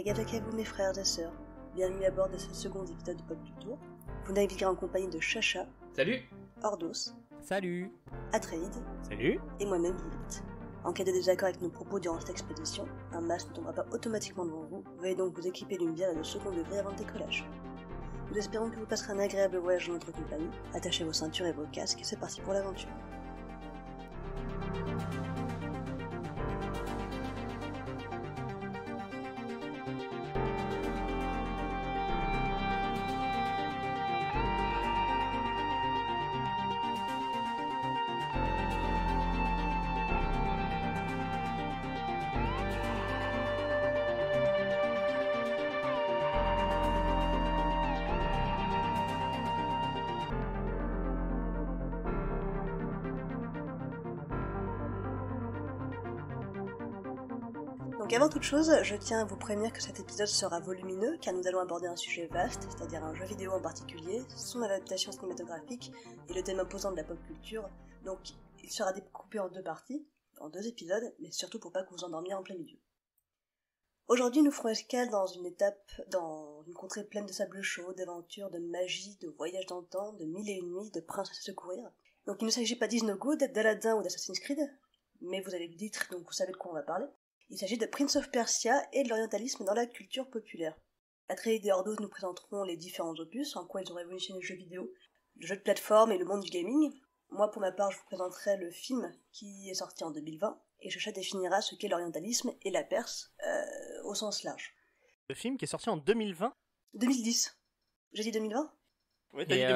Tagazak à vous mes frères et sœurs. Bienvenue à bord de ce second épisode de Pop Culture. Vous naviguerez en compagnie de Chacha. Salut. Ordos. Salut. Atreide. Salut. Et moi-même Lilith. En cas de désaccord avec nos propos durant cette expédition, un masque ne tombera pas automatiquement devant vous. Veuillez donc vous équiper d'une bière de second degré avant le décollage. Nous espérons que vous passerez un agréable voyage en notre compagnie. Attachez vos ceintures et vos casques et c'est parti pour l'aventure. Donc avant toute chose, je tiens à vous prévenir que cet épisode sera volumineux car nous allons aborder un sujet vaste, c'est-à-dire un jeu vidéo en particulier, son adaptation cinématographique et le thème imposant de la pop culture. Donc il sera découpé en deux parties, en deux épisodes, mais surtout pour pas que vous endormiez en plein milieu. Aujourd'hui nous ferons escale dans une contrée pleine de sable chaud, d'aventures, de magie, de voyages dans le temps, de mille et une nuits, de princesses à secourir. Donc il ne s'agit pas d'Is No Good, d'Aladin ou d'Assassin's Creed, mais vous avez le titre donc vous savez de quoi on va parler. Il s'agit de Prince of Persia et de l'orientalisme dans la culture populaire. Atreide et Ordos nous présenteront les différents opus, en quoi ils ont révolutionné le jeu vidéo, le jeu de plateforme et le monde du gaming. Moi, pour ma part, je vous présenterai le film qui est sorti en 2020, et Chacha définira ce qu'est l'orientalisme et la Perse, au sens large. Le film qui est sorti en 2020 2010. J'ai dit 2020 Ouais, t'as dit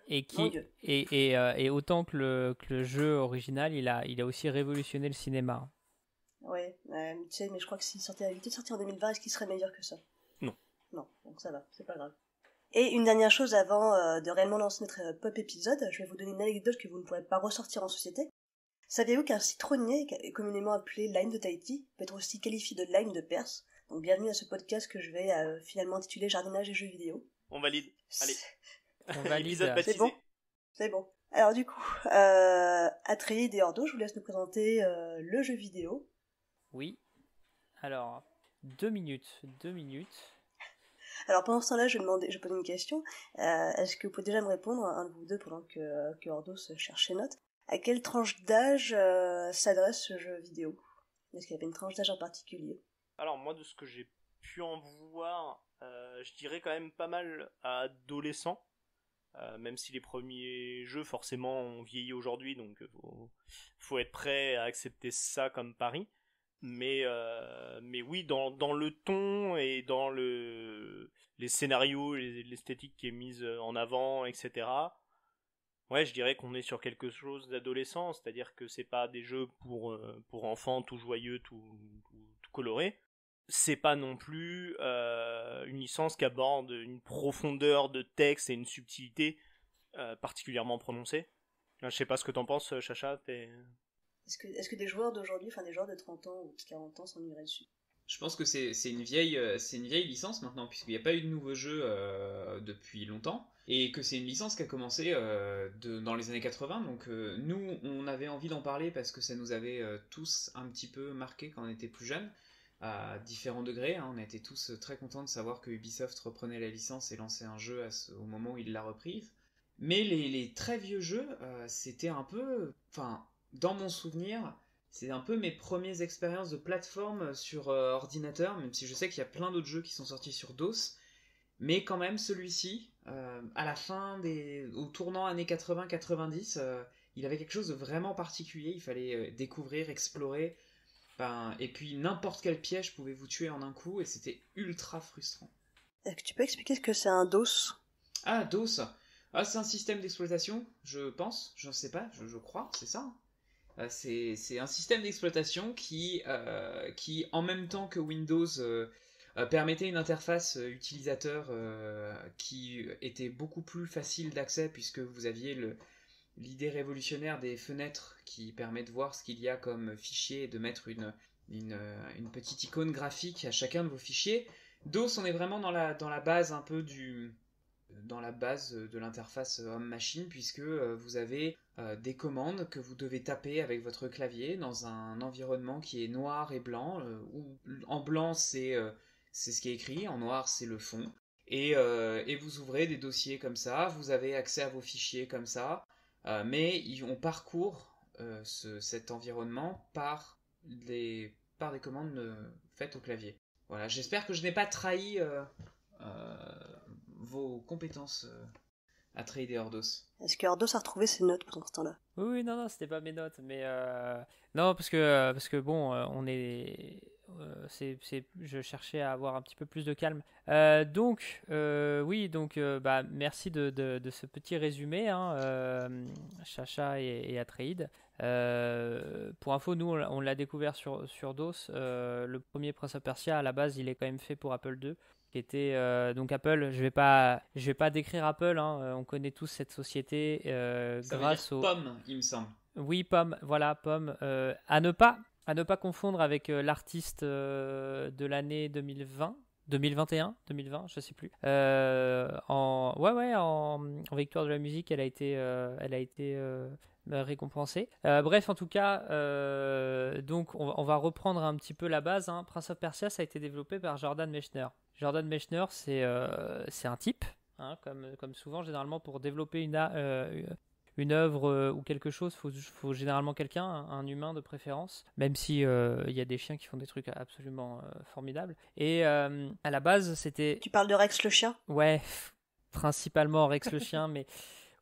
2020. Et autant que le jeu original, il a aussi révolutionné le cinéma. Ouais, tu sais, mais je crois que s'il était sorti en 2020, est-ce qu'il serait meilleur que ça? Non. Non, donc ça va, c'est pas grave. Et une dernière chose avant de réellement lancer notre pop épisode, je vais vous donner une anecdote que vous ne pourrez pas ressortir en société. Saviez-vous qu'un citronnier, communément appelé lime de Tahiti, peut être aussi qualifié de lime de Perse? Donc bienvenue à ce podcast que je vais finalement intituler Jardinage et jeux vidéo. On valide. Allez. On valide. C'est bon. C'est bon. Alors du coup, Atreide et Ordo, je vous laisse nous présenter le jeu vidéo. Oui. Alors, 2 minutes. Alors pendant ce temps-là, je posais une question. Est-ce que vous pouvez déjà me répondre, un de vous deux, pendant que Ordos cherche ses notes, à quelle tranche d'âge s'adresse ce jeu vidéo? Est-ce qu'il y avait une tranche d'âge en particulier? Alors moi, de ce que j'ai pu en voir, je dirais quand même pas mal à adolescents, même si les premiers jeux forcément ont vieilli aujourd'hui, donc faut être prêt à accepter ça comme pari. Mais oui, dans le ton et dans les scénarios, l'esthétique qui est mise en avant, etc. Ouais, je dirais qu'on est sur quelque chose d'adolescent, c'est-à-dire que c'est pas des jeux pour enfants tout joyeux, tout coloré. C'est pas non plus une licence qui aborde une profondeur de texte et une subtilité particulièrement prononcée. Je sais pas ce que t'en penses, Chacha. Est-ce que des joueurs d'aujourd'hui, enfin des joueurs de 30 ans ou de 40 ans s'ennuieraient dessus? Je pense que c'est une vieille licence maintenant, puisqu'il n'y a pas eu de nouveau jeu depuis longtemps, et que c'est une licence qui a commencé dans les années 80, donc nous, on avait envie d'en parler parce que ça nous avait tous un petit peu marqué quand on était plus jeunes, à différents degrés, hein. On a été tous très contents de savoir que Ubisoft reprenait la licence et lançait un jeu au moment où il l'a reprise. Mais les très vieux jeux, c'était un peu... Enfin, dans mon souvenir... C'est un peu mes premières expériences de plateforme sur ordinateur, même si je sais qu'il y a plein d'autres jeux qui sont sortis sur DOS. Mais quand même, celui-ci, à la fin au tournant années 80-90, il avait quelque chose de vraiment particulier. Il fallait découvrir, explorer. Et puis n'importe quel piège pouvait vous tuer en un coup, et c'était ultra frustrant. Est-ce que tu peux expliquer ce que c'est un DOS? Ah, DOS. Ah, c'est un système d'exploitation, je pense. Je ne sais pas, je crois, c'est ça. C'est un système d'exploitation qui, en même temps que Windows, permettait une interface utilisateur qui était beaucoup plus facile d'accès, puisque vous aviez l'idée révolutionnaire des fenêtres qui permet de voir ce qu'il y a comme fichier et de mettre une petite icône graphique à chacun de vos fichiers. DOS, on est vraiment dans la base un peu dans la base de l'interface homme-machine, puisque vous avez des commandes que vous devez taper avec votre clavier dans un environnement qui est noir et blanc, où en blanc c'est ce qui est écrit, en noir c'est le fond, et vous ouvrez des dossiers comme ça, vous avez accès à vos fichiers comme ça, mais on parcourt cet environnement par des commandes faites au clavier. Voilà, j'espère que je n'ai pas trahi vos compétences à trader Ordos. Est-ce que Ordos a retrouvé ses notes pendant ce temps-là? Oui, non, c'était pas mes notes, mais non, parce que bon, on est, je cherchais à avoir un petit peu plus de calme. Donc, bah, merci de ce petit résumé, hein, Chacha et Atreide. Pour info, nous, on l'a découvert sur DOS. Le premier Prince of Persia, à la base, il est quand même fait pour Apple II. Qui était donc Apple. Je vais pas décrire Apple, hein, on connaît tous cette société grâce au Pomme, il me semble. Oui, Pomme, voilà, Pomme. À ne pas confondre avec l'artiste de l'année 2020, 2021, 2020, je sais plus. En victoire de la musique, elle a été récompensée. Bref, en tout cas, donc on va reprendre un petit peu la base, hein. Prince of Persia, ça a été développé par Jordan Mechner. Jordan Mechner, c'est un type, hein, comme souvent, généralement, pour développer une œuvre ou quelque chose, faut généralement quelqu'un, un humain de préférence, même si il y a des chiens qui font des trucs absolument formidables. Et à la base, c'était... Tu parles de Rex le chien? Ouais, principalement Rex le chien, mais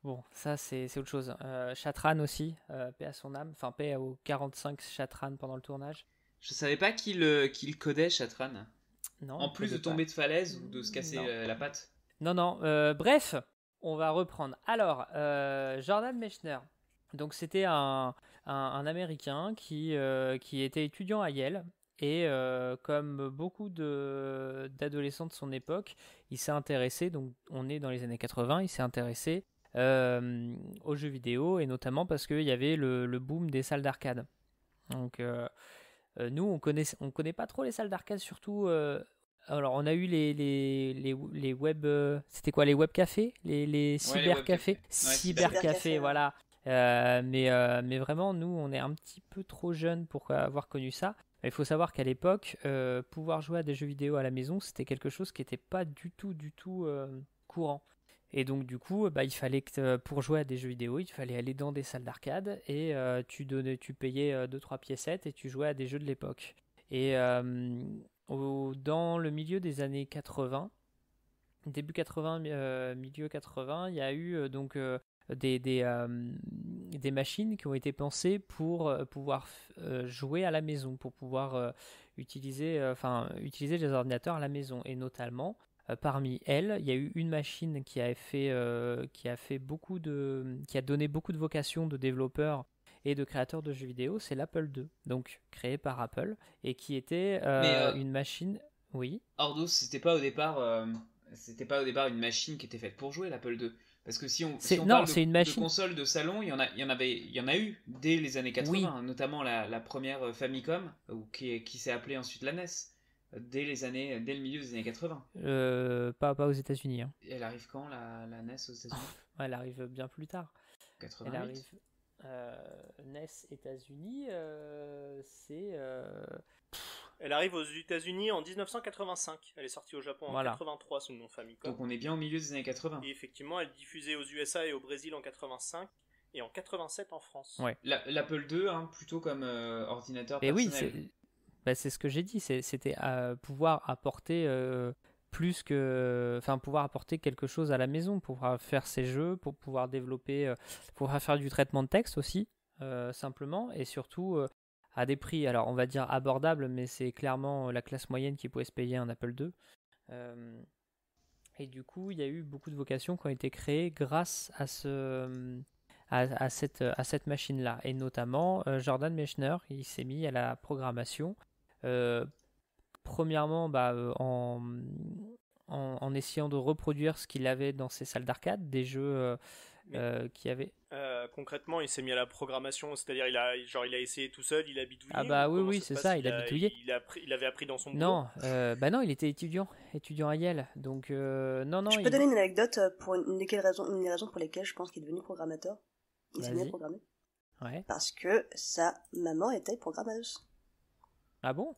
bon, ça c'est autre chose. Shatran aussi, paix à son âme, enfin paix aux 45 Shatran pendant le tournage. Je savais pas qu'il codait, Shatran. Non, en plus de tomber de falaise ou de se casser la patte. Non. Bref, on va reprendre. Alors, Jordan Mechner. Donc, c'était un Américain qui était étudiant à Yale. Et comme beaucoup d'adolescents de son époque, il s'est intéressé, donc on est dans les années 80, il s'est intéressé aux jeux vidéo, et notamment parce qu'il y avait le boom des salles d'arcade. Donc, nous, on connaît pas trop les salles d'arcade, surtout. Alors, on a eu les web. C'était quoi, les web cafés, les cybercafés, cybercafés, voilà. Mais vraiment, nous, on est un petit peu trop jeunes pour avoir connu ça. Il faut savoir qu'à l'époque, pouvoir jouer à des jeux vidéo à la maison, c'était quelque chose qui n'était pas du tout courant. Et donc du coup, il fallait que pour jouer à des jeux vidéo, il fallait aller dans des salles d'arcade et tu payais 2-3 piécettes et tu jouais à des jeux de l'époque. Et dans le milieu des années 80, début 80, milieu 80, il y a eu des machines qui ont été pensées pour pouvoir jouer à la maison, pour pouvoir utiliser les ordinateurs à la maison, et notamment parmi elles, il y a eu une machine qui a donné beaucoup de vocation de développeurs et de créateurs de jeux vidéo, c'est l'Apple II, donc créé par Apple, et qui était une machine. Oui. Ordos, c'était pas au départ une machine qui était faite pour jouer, l'Apple II. Parce que si on parle de console de salon, il y en a eu dès les années 80, oui. Notamment la première Famicom, qui s'est appelée ensuite la NES. Dès le milieu des années 80. Pas aux États-Unis. Hein. Elle arrive quand, la NES aux États-Unis? Elle arrive bien plus tard. 88. Elle arrive. NES États-Unis, c'est. Elle arrive aux États-Unis en 1985. Elle est sortie au Japon en 83 sous le nom Famicom. Donc on est bien au milieu des années 80. Et effectivement, elle est diffusée aux USA et au Brésil en 85 et en 87 en France. Ouais. L'Apple II, hein, plutôt comme ordinateur personnel. Oui, c'est ce que j'ai dit. C'était pouvoir apporter pouvoir apporter quelque chose à la maison, pour pouvoir faire ses jeux, pour pouvoir développer, pour pouvoir faire du traitement de texte aussi, simplement, et surtout à des prix, alors on va dire abordables, mais c'est clairement la classe moyenne qui pouvait se payer un Apple II. Et du coup, il y a eu beaucoup de vocations qui ont été créées grâce à cette machine-là, et notamment Jordan Mechner, il s'est mis à la programmation. Premièrement, en essayant de reproduire ce qu'il avait dans ses salles d'arcade, des jeux qui avaient... concrètement, il s'est mis à la programmation, c'est-à-dire il a essayé tout seul, il a bidouillé. Ah bah ou oui, comment oui, se c'est passe? ça, il a bidouillé. Il avait appris dans son boulot. Non, non, il était étudiant à Yale, donc non, Je peux donner une anecdote pour une des raisons pour lesquelles je pense qu'il est devenu programmateur. Il s'est mis à programmer. Ouais. Parce que sa maman était programmeuse. Ah bon?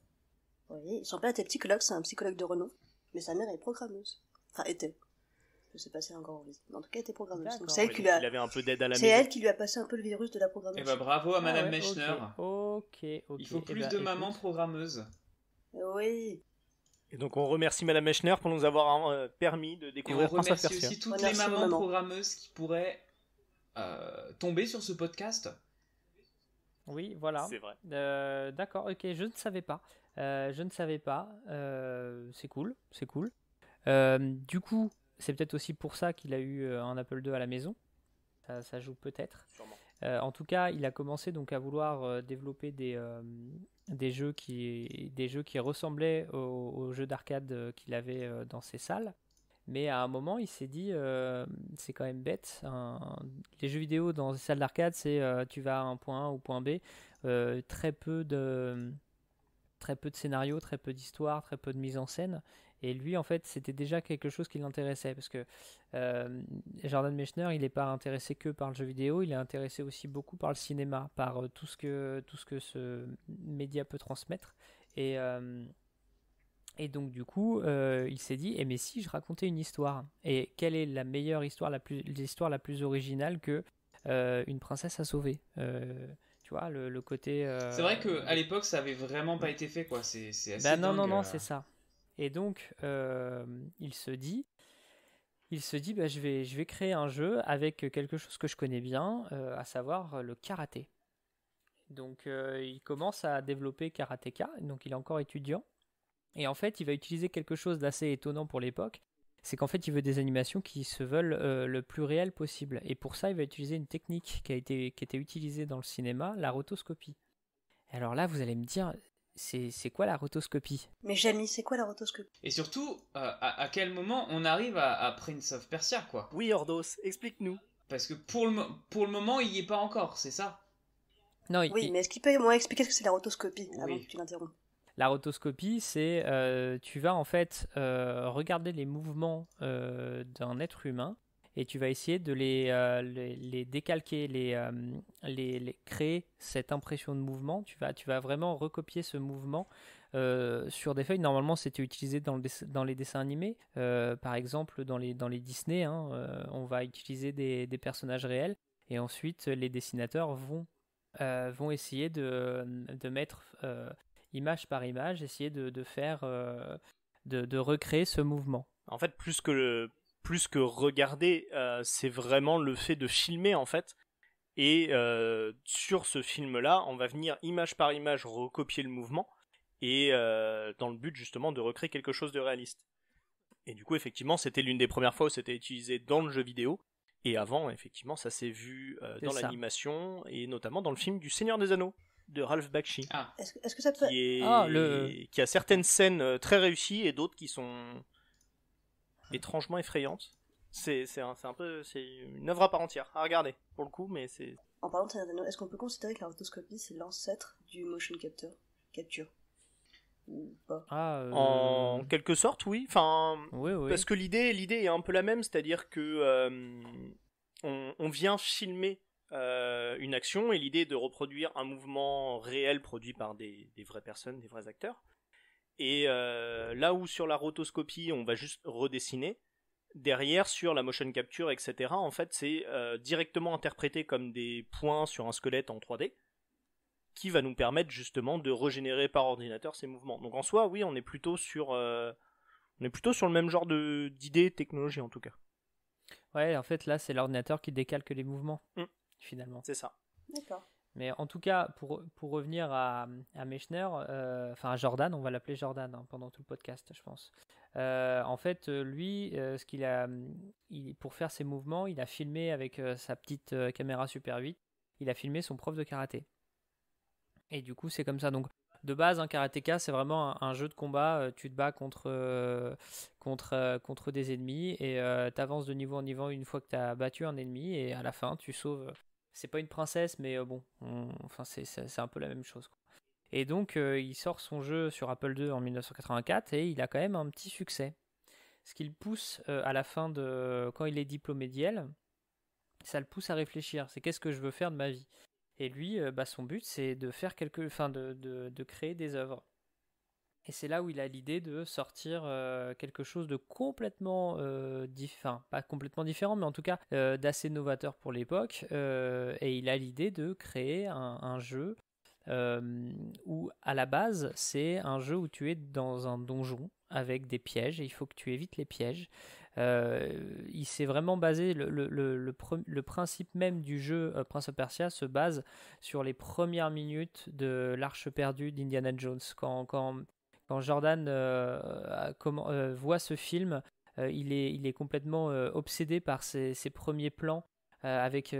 Oui, son père était psychologue, c'est un psychologue de renom, mais sa mère est programmeuse. Enfin, était. Je sais pas si elle est encore en vie. En tout cas, elle était programmeuse. Donc, c'est elle qui lui a... Il avait un peu d'aide à la maison. C'est elle qui lui a passé un peu le virus de la programmation. Eh bah bravo à Madame Mechner. Ok. Il faut plus de mamans programmeuses. Oui. Et donc on remercie Madame Mechner pour nous avoir permis de découvrir Prince of Persia. Et on remercie aussi toutes les mamans programmeuses qui pourraient tomber sur ce podcast. Oui, voilà. C'est vrai. D'accord, ok, je ne savais pas. C'est cool. Du coup, c'est peut-être aussi pour ça qu'il a eu un Apple II à la maison. Ça joue peut-être. Sûrement. En tout cas, il a commencé donc à vouloir développer des jeux qui ressemblaient aux jeux d'arcade qu'il avait dans ses salles. Mais à un moment, il s'est dit, c'est quand même bête. Les jeux vidéo dans les salles d'arcade, c'est tu vas à un point A ou point B, très peu de scénarios, très peu d'histoire, très peu de mise en scène. Et lui, en fait, c'était déjà quelque chose qui l'intéressait, parce que Jordan Mechner, il n'est pas intéressé que par le jeu vidéo, il est intéressé aussi beaucoup par le cinéma, par tout ce que ce média peut transmettre. Et donc du coup, il s'est dit, mais si je racontais une histoire, et quelle est la meilleure histoire, l'histoire la plus originale que une princesse a sauvé tu vois, le côté... C'est vrai qu'à l'époque, ça avait vraiment pas été fait, quoi. C'est assez dingue. Non, c'est ça. Et donc, il se dit, je vais créer un jeu avec quelque chose que je connais bien, à savoir le karaté. Donc, il commence à développer Karateka, donc il est encore étudiant. Et en fait, il va utiliser quelque chose d'assez étonnant pour l'époque, c'est qu'en fait, il veut des animations qui se veulent le plus réel possible. Et pour ça, il va utiliser une technique qui était utilisée dans le cinéma, la rotoscopie. Alors là, vous allez me dire, c'est quoi la rotoscopie? Mais Jamie, c'est quoi la rotoscopie? Et surtout, à quel moment on arrive à Prince of Persia, quoi? Oui, Ordos, explique-nous. Parce que pour le moment, il y est pas encore, c'est ça? Non, mais est-ce qu'il peut moins expliquer ce que c'est la rotoscopie avant que tu l'interrompes? La rotoscopie, c'est tu vas en fait regarder les mouvements d'un être humain et tu vas essayer de les décalquer, créer cette impression de mouvement. Tu vas vraiment recopier ce mouvement sur des feuilles. Normalement, c'était utilisé dans les dessins animés. Par exemple, dans les Disney, on va utiliser des personnages réels et ensuite les dessinateurs vont essayer de mettre... image par image, essayer de faire, de recréer ce mouvement. En fait, plus que regarder, c'est vraiment le fait de filmer, en fait. Et sur ce film-là, on va venir image par image recopier le mouvement, et dans le but justement de recréer quelque chose de réaliste. Et du coup, effectivement, c'était l'une des premières fois où c'était utilisé dans le jeu vidéo. Et avant, effectivement, ça s'est vu dans l'animation, et notamment dans le film du Seigneur des Anneaux de Ralph Bakshi. Ah. Est-ce que ça peut... qui a certaines scènes très réussies et d'autres qui sont étrangement effrayantes. C'est une œuvre à part entière à regarder pour le coup, mais c'est... En parlant de Seigneur des Anneaux, est-ce qu'on peut considérer que la rotoscopie c'est l'ancêtre du motion capture ou pas? En quelque sorte, oui. Enfin, oui. Parce que l'idée est un peu la même, c'est-à-dire que on vient filmer une action, et l'idée est de reproduire un mouvement réel produit par des vraies personnes, des vrais acteurs. Et là où sur la rotoscopie on va juste redessiner, derrière sur la motion capture, etc., en fait c'est directement interprété comme des points sur un squelette en 3D qui va nous permettre justement de régénérer par ordinateur ces mouvements. Donc en soi, oui, on est plutôt sur le même genre d'idées, technologie en tout cas. Ouais, en fait là c'est l'ordinateur qui décalque les mouvements. Finalement. C'est ça. D'accord. Mais en tout cas, pour revenir à Mechner, enfin à Jordan, on va l'appeler Jordan pendant tout le podcast, je pense. En fait, lui, pour faire ses mouvements, il a filmé avec sa petite caméra Super 8, il a filmé son prof de karaté. Et du coup, c'est comme ça. Donc, de base, un karatéka, c'est vraiment un jeu de combat. Tu te bats contre des ennemis et tu avances de niveau en niveau une fois que tu as battu un ennemi, et à la fin, tu sauves c'est pas une princesse, mais bon, enfin c'est un peu la même chose, quoi. Et donc il sort son jeu sur Apple II en 1984 et il a quand même un petit succès. Ce qui le pousse à la fin de quand il est diplômé d'Yale, ça le pousse à réfléchir. C'est qu'est-ce que je veux faire de ma vie. Et lui, son but c'est de faire de créer des œuvres. Et c'est là où il a l'idée de sortir quelque chose de complètement différent, pas complètement différent, mais en tout cas d'assez novateur pour l'époque. Et il a l'idée de créer un jeu où à la base c'est un jeu où tu es dans un donjon avec des pièges et il faut que tu évites les pièges. Il s'est vraiment basé, le principe même du jeu Prince of Persia se base sur les premières minutes de l'Arche perdue d'Indiana Jones. Quand Jordan voit ce film, il est complètement obsédé par ces premiers plans avec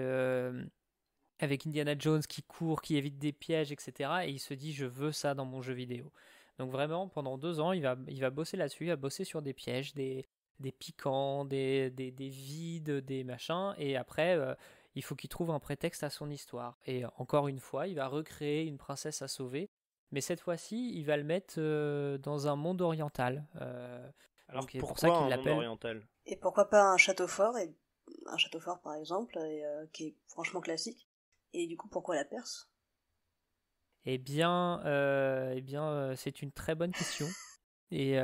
Indiana Jones qui court, qui évite des pièges, etc. Et il se dit, je veux ça dans mon jeu vidéo. Donc vraiment, pendant 2 ans, il va bosser là-dessus, il va bosser sur des pièges, des piquants, des vides, des machins. Et après, il faut qu'il trouve un prétexte à son histoire. Et encore une fois, il va recréer une princesse à sauver. Mais cette fois-ci, il va le mettre dans un monde oriental. Alors donc, pourquoi pour ça qu'il un monde l'appelle. oriental? Et pourquoi pas un château fort, par exemple, qui est franchement classique. Et du coup, pourquoi la Perse? Eh bien, c'est une très bonne question. Et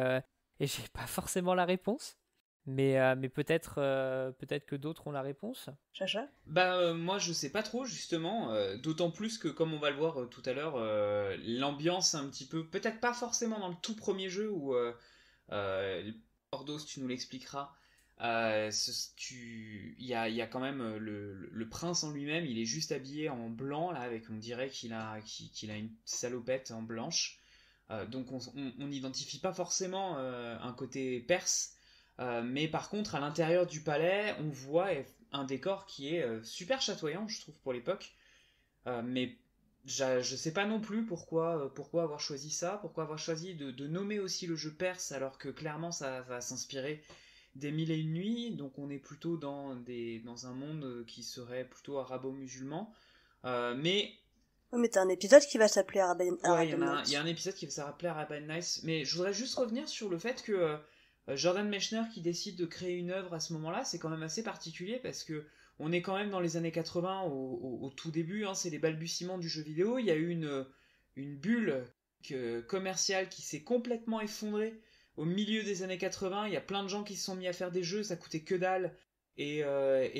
j'ai pas forcément la réponse. Mais peut-être que d'autres ont la réponse. Chacha? Moi je sais pas trop justement, d'autant plus que comme on va le voir tout à l'heure, l'ambiance un petit peu, peut-être pas forcément dans le tout premier jeu où Ordos tu nous l'expliqueras, il y a quand même le prince en lui-même, il est juste habillé en blanc là, avec on dirait qu'il a une salopette en blanche, donc on n'identifie pas forcément un côté perse. Mais par contre, à l'intérieur du palais, on voit un décor qui est super chatoyant, je trouve, pour l'époque. Mais je sais pas non plus pourquoi avoir choisi ça, pourquoi avoir choisi de nommer aussi le jeu perse, alors que clairement ça va s'inspirer des Mille et une nuits, donc on est plutôt dans un monde qui serait plutôt arabo-musulman. Mais Oui, mais t'as un épisode qui va s'appeler Arabian ouais, il Nights. y a un épisode qui va s'appeler Arabian Nights, mais je voudrais juste revenir sur le fait que Jordan Mechner qui décide de créer une œuvre à ce moment-là, c'est quand même assez particulier parce que on est quand même dans les années 80 au tout début, hein, c'est les balbutiements du jeu vidéo. Il y a eu une bulle commerciale qui s'est complètement effondrée au milieu des années 80. Il y a plein de gens qui se sont mis à faire des jeux, ça coûtait que dalle. Et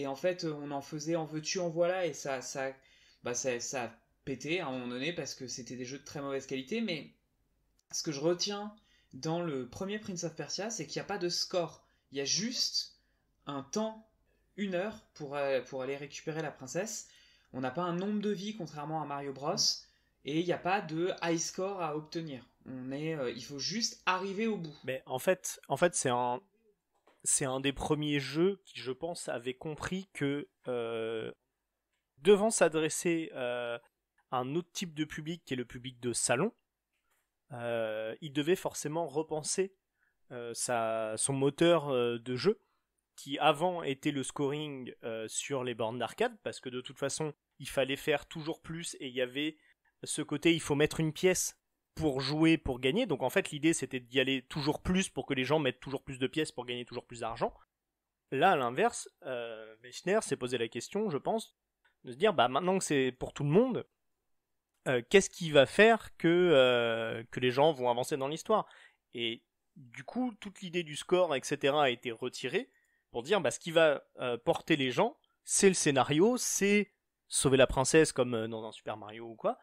en fait, on en faisait en veux-tu, en voilà, et ça a pété à un moment donné parce que c'était des jeux de très mauvaise qualité. Mais ce que je retiens dans le premier Prince of Persia, c'est qu'il n'y a pas de score. Il y a juste un temps, 1 heure, pour aller récupérer la princesse. On n'a pas un nombre de vies, contrairement à Mario Bros. Et il n'y a pas de high score à obtenir. Il faut juste arriver au bout. Mais en fait c'est un des premiers jeux qui, je pense, avait compris que devant s'adresser à un autre type de public qui est le public de salon, il devait forcément repenser son moteur de jeu, qui avant était le scoring sur les bornes d'arcade, parce que de toute façon il fallait faire toujours plus et il y avait ce côté il faut mettre une pièce pour jouer, pour gagner. Donc en fait l'idée c'était d'y aller toujours plus pour que les gens mettent toujours plus de pièces pour gagner toujours plus d'argent. Là à l'inverse, Mechner s'est posé la question, je pense, de se dire maintenant que c'est pour tout le monde, qu'est-ce qui va faire que les gens vont avancer dans l'histoire. Et du coup toute l'idée du score etc a été retirée pour dire ce qui va porter les gens, c'est le scénario, c'est sauver la princesse comme dans un Super Mario ou quoi,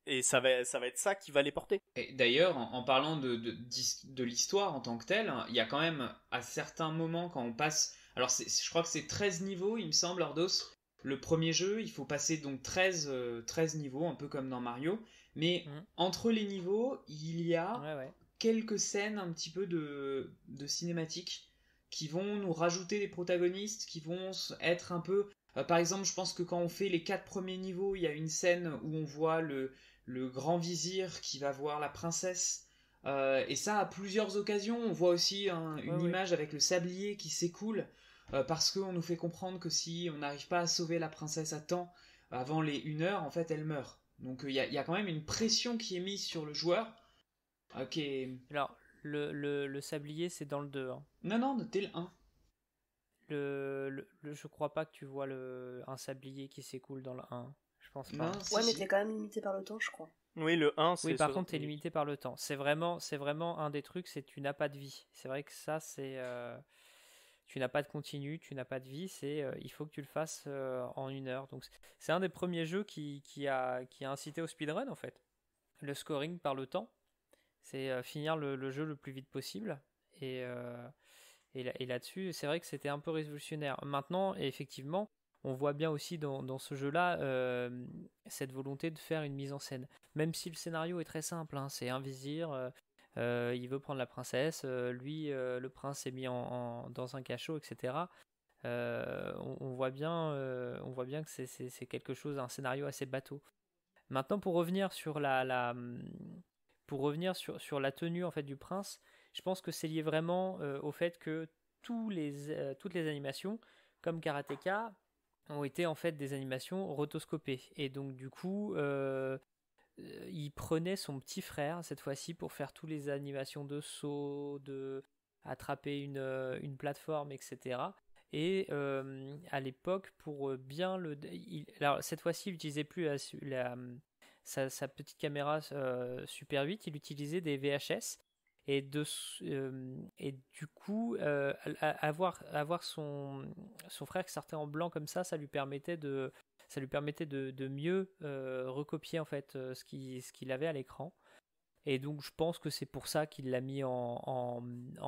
et ça va être ça qui va les porter. Et d'ailleurs, en parlant de l'histoire en tant que telle, il y a quand même à certains moments quand on passe... Alors je crois que c'est 13 niveaux, il me semble, Ordos. Le premier jeu, il faut passer donc 13 niveaux, un peu comme dans Mario. Mais entre les niveaux, il y a quelques scènes un petit peu de cinématiques qui vont nous rajouter des protagonistes, qui vont être un peu... par exemple, je pense que quand on fait les 4 premiers niveaux, il y a une scène où on voit le grand vizir qui va voir la princesse. Et ça, à plusieurs occasions. On voit aussi une image avec le sablier qui s'écoule, parce qu'on nous fait comprendre que si on n'arrive pas à sauver la princesse à temps, avant les 1 heure, en fait, elle meurt. Donc il y a quand même une pression qui est mise sur le joueur. Ok. Alors, le sablier, c'est dans le 2. Hein. Non, dès le 1. Je crois pas que tu vois un sablier qui s'écoule dans le 1. Je pense pas. Non, Ouais, mais t'es quand même limité par le temps, je crois. Oui, le 1, c'est... Oui, par contre, t'es limité par le temps. C'est vraiment un des trucs, c'est que tu n'as pas de vie. C'est vrai que ça, c'est... tu n'as pas de continu, tu n'as pas de vie, il faut que tu le fasses en 1 heure. Donc, c'est un des premiers jeux qui a incité au speedrun, en fait. Le scoring par le temps. C'est finir le jeu le plus vite possible. Et là-dessus, c'est vrai que c'était un peu révolutionnaire. Maintenant, effectivement, on voit bien aussi dans ce jeu-là cette volonté de faire une mise en scène. Même si le scénario est très simple, hein, c'est un vizir, il veut prendre la princesse, le prince est mis dans un cachot, etc. On voit bien que c'est quelque chose, un scénario assez bateau. Maintenant, pour revenir sur sur la tenue en fait du prince, je pense que c'est lié vraiment au fait que toutes les animations, comme Karateka, ont été en fait des animations rotoscopées. Et donc du coup, il prenait son petit frère cette fois-ci pour faire toutes les animations de saut, de attraper une plateforme, etc. Et à l'époque, pour bien alors cette fois-ci, il n'utilisait plus sa petite caméra Super 8, il utilisait des VHS. Et du coup, avoir son frère qui sortait en blanc comme ça lui permettait de mieux recopier en fait ce qu'il avait à l'écran. Et donc je pense que c'est pour ça qu'il l'a mis en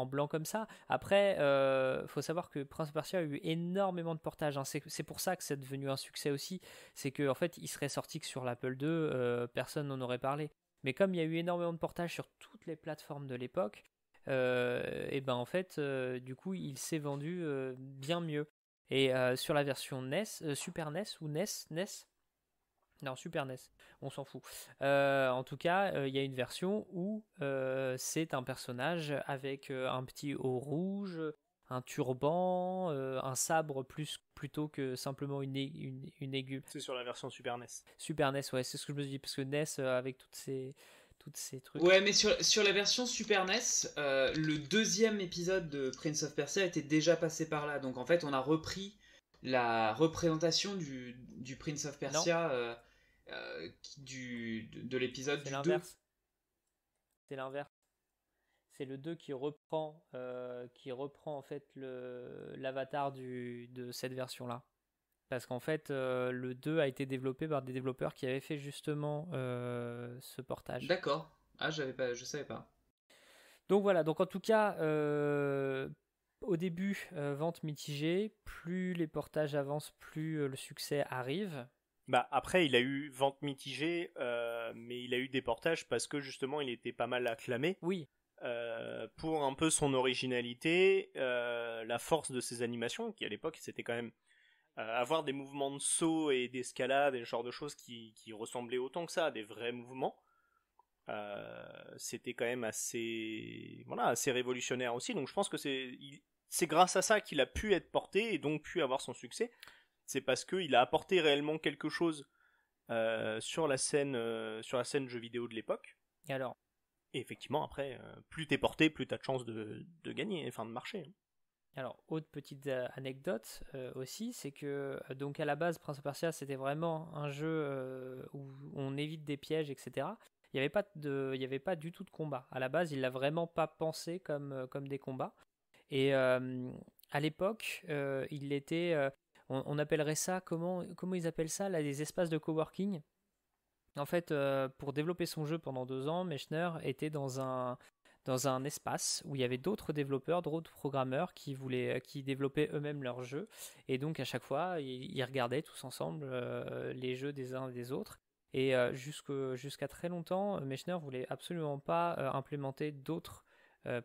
blanc comme ça. Après, faut savoir que Prince of Persia a eu énormément de portages. Hein. C'est pour ça que c'est devenu un succès aussi. C'est qu'en fait, il serait sorti que sur l'Apple II, personne n'en aurait parlé. Mais comme il y a eu énormément de portages sur toutes les plateformes de l'époque, et ben en fait, du coup, il s'est vendu bien mieux. Et sur la version NES, Super NES ou NES, non, Super NES, on s'en fout. En tout cas, il y a une version où c'est un personnage avec un petit haut rouge, un turban, un sabre plutôt que simplement une aiguille. C'est sur la version Super NES. Super NES, ouais, c'est ce que je me dis, parce que NES, avec toutes ces trucs... Ouais, mais sur la version Super NES, le 2e épisode de Prince of Persia était déjà passé par là. Donc en fait, on a repris la représentation du Prince of Persia de l'épisode du 2. C'est l'inverse. C'est le 2 qui reprend en fait l'avatar de cette version-là. Parce qu'en fait, le 2 a été développé par des développeurs qui avaient fait justement ce portage. D'accord. Ah, je savais pas. Donc voilà, donc en tout cas, au début, vente mitigée. Plus les portages avancent, plus le succès arrive. Bah après, il a eu vente mitigée, mais il a eu des portages parce que justement, il était pas mal acclamé. Oui. Pour un peu son originalité, la force de ses animations, qui à l'époque c'était quand même avoir des mouvements de saut et d'escalade et ce genre de choses qui ressemblaient autant que ça à des vrais mouvements. C'était quand même assez révolutionnaire aussi. Donc je pense que c'est grâce à ça qu'il a pu être porté et donc pu avoir son succès. C'est parce qu'il a apporté réellement quelque chose sur la scène jeux vidéo de l'époque. Et alors? Et effectivement, après, plus t'es porté, plus t'as de chances de gagner, enfin de marcher. Alors, autre petite anecdote aussi, c'est que donc à la base, Prince of Persia, c'était vraiment un jeu où on évite des pièges, etc. Il n'y avait pas du tout de combat. À la base, il l'a vraiment pas pensé comme des combats. Et à l'époque, il était, on appellerait ça, comment ils appellent ça, là, des espaces de coworking. En fait, pour développer son jeu pendant 2 ans, Mechner était dans un espace où il y avait d'autres développeurs, d'autres programmeurs qui développaient eux-mêmes leurs jeux. Et donc à chaque fois, ils regardaient tous ensemble les jeux des uns et des autres. Et jusqu'à très longtemps, Mechner voulait absolument pas implémenter d'autres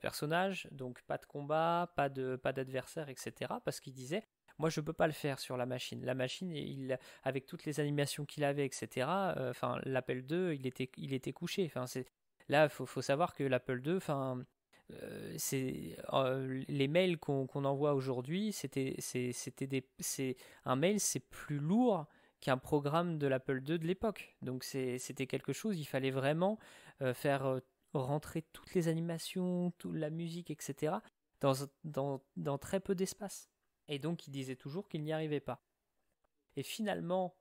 personnages, donc pas de combat, pas d'adversaire, etc. Parce qu'il disait, moi je peux pas le faire sur la machine. La machine, avec toutes les animations qu'il avait, etc. Enfin, l'Apple II, il était couché. Enfin, là, faut savoir que l'Apple II, les mails qu'on envoie aujourd'hui, un mail, c'est plus lourd qu'un programme de l'Apple II de l'époque. Donc c'était quelque chose, il fallait vraiment faire rentrer toutes les animations, toute la musique, etc. dans très peu d'espace. Et donc il disait toujours qu'il n'y arrivait pas. Et finalement,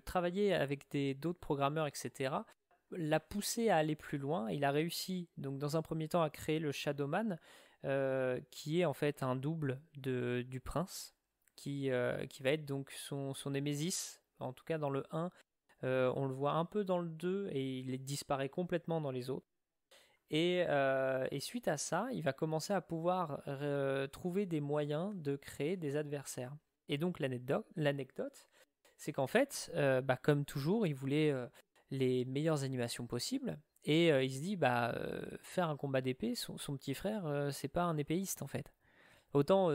travailler avec d'autres programmeurs, etc., l'a poussé à aller plus loin. Il a réussi, donc dans un premier temps, à créer le Shadowman, qui est en fait un double du prince, qui va être donc son némésis, en tout cas dans le 1. On le voit un peu dans le 2 et il disparaît complètement dans les autres. Et suite à ça, il va commencer à pouvoir trouver des moyens de créer des adversaires. Et donc l'anecdote, c'est qu'en fait, comme toujours, il voulait les meilleures animations possibles. Et il se dit, faire un combat d'épée, son petit frère, c'est pas un épéiste en fait. Autant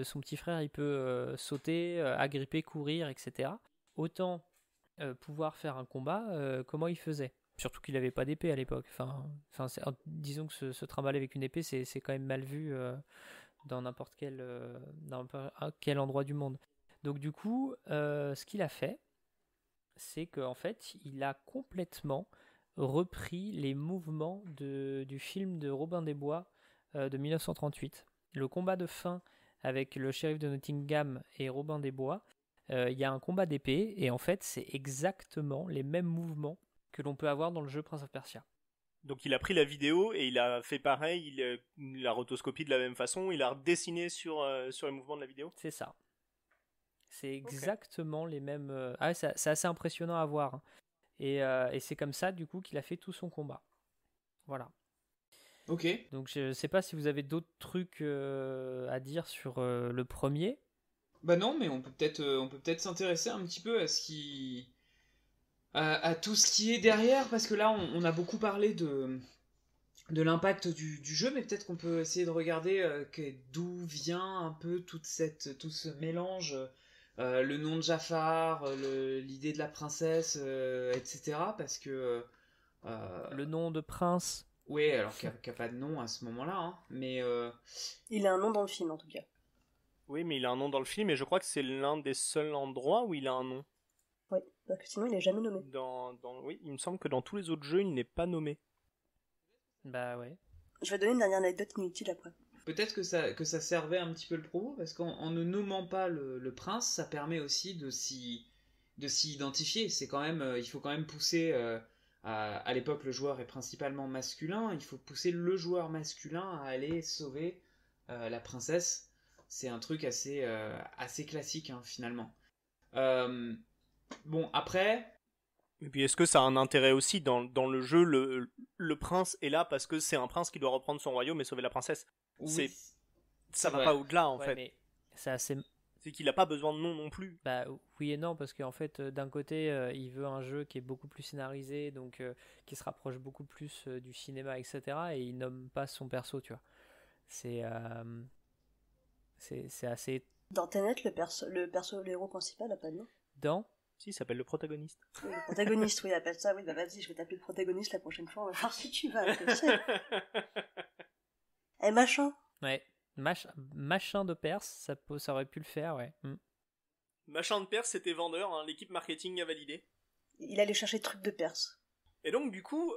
son petit frère, il peut sauter, agripper, courir, etc. Autant pouvoir faire un combat, comment il faisait. Surtout qu'il n'avait pas d'épée à l'époque. Disons que se trimballer avec une épée, c'est quand même mal vu dans n'importe quel endroit du monde. Donc du coup, ce qu'il a fait, c'est qu'en fait, il a complètement repris les mouvements du film de Robin des Bois de 1938. Le combat de fin avec le shérif de Nottingham et Robin des Bois, il y a un combat d'épée, et en fait, c'est exactement les mêmes mouvements que l'on peut avoir dans le jeu Prince of Persia. Donc il a pris la vidéo et il a fait pareil, il a rotoscopié de la même façon, il a redessiné sur les mouvements de la vidéo. C'est ça. C'est exactement les mêmes... c'est assez impressionnant à voir. Hein. Et c'est comme ça, du coup, qu'il a fait tout son combat. Voilà. Ok. Donc je sais pas si vous avez d'autres trucs à dire sur le premier. Bah non, mais on peut peut-être s'intéresser un petit peu à tout ce qui est derrière, parce que là on a beaucoup parlé de l'impact du jeu, mais peut-être qu'on peut essayer de regarder d'où vient un peu tout ce mélange, le nom de Jafar, l'idée de la princesse, etc. Parce que le nom de prince. Oui, alors qu'il n'y a pas de nom à ce moment-là, hein, mais il a un nom dans le film en tout cas. Oui, mais il a un nom dans le film et je crois que c'est l'un des seuls endroits où il a un nom. Oui, parce que sinon il n'est jamais nommé. Oui, il me semble que dans tous les autres jeux, il n'est pas nommé. Bah ouais. Je vais donner une dernière anecdote inutile après. Peut-être que ça servait un petit peu le propos, parce qu'en ne nommant pas le prince, ça permet aussi de s'y identifier. C'est quand même, il faut quand même pousser... à l'époque, le joueur est principalement masculin. Il faut pousser le joueur masculin à aller sauver la princesse. C'est un truc assez classique, hein, finalement. Bon, après... Et puis est-ce que ça a un intérêt aussi dans le jeu, le prince est là parce que c'est un prince qui doit reprendre son royaume et sauver la princesse. Oui, ça va pas au-delà en fait. Mais c'est assez... C'est qu'il a pas besoin de nom non plus. Bah oui et non, parce qu'en fait, d'un côté, il veut un jeu qui est beaucoup plus scénarisé, donc qui se rapproche beaucoup plus du cinéma, etc. Et il nomme pas son perso, tu vois. C'est assez... Dans Tenet, le héros principal n'a pas de nom. Dans Si, il s'appelle le protagoniste. Oui, le protagoniste, oui, il appelle ça. Oui, bah vas-y, je vais t'appeler le protagoniste la prochaine fois, on va voir si tu vas. Eh, machin. Ouais. Machin de Perse, ça aurait pu le faire, ouais. Machin de Perse, c'était vendeur, hein, l'équipe marketing a validé. Il allait chercher trucs de Perse. Et donc du coup,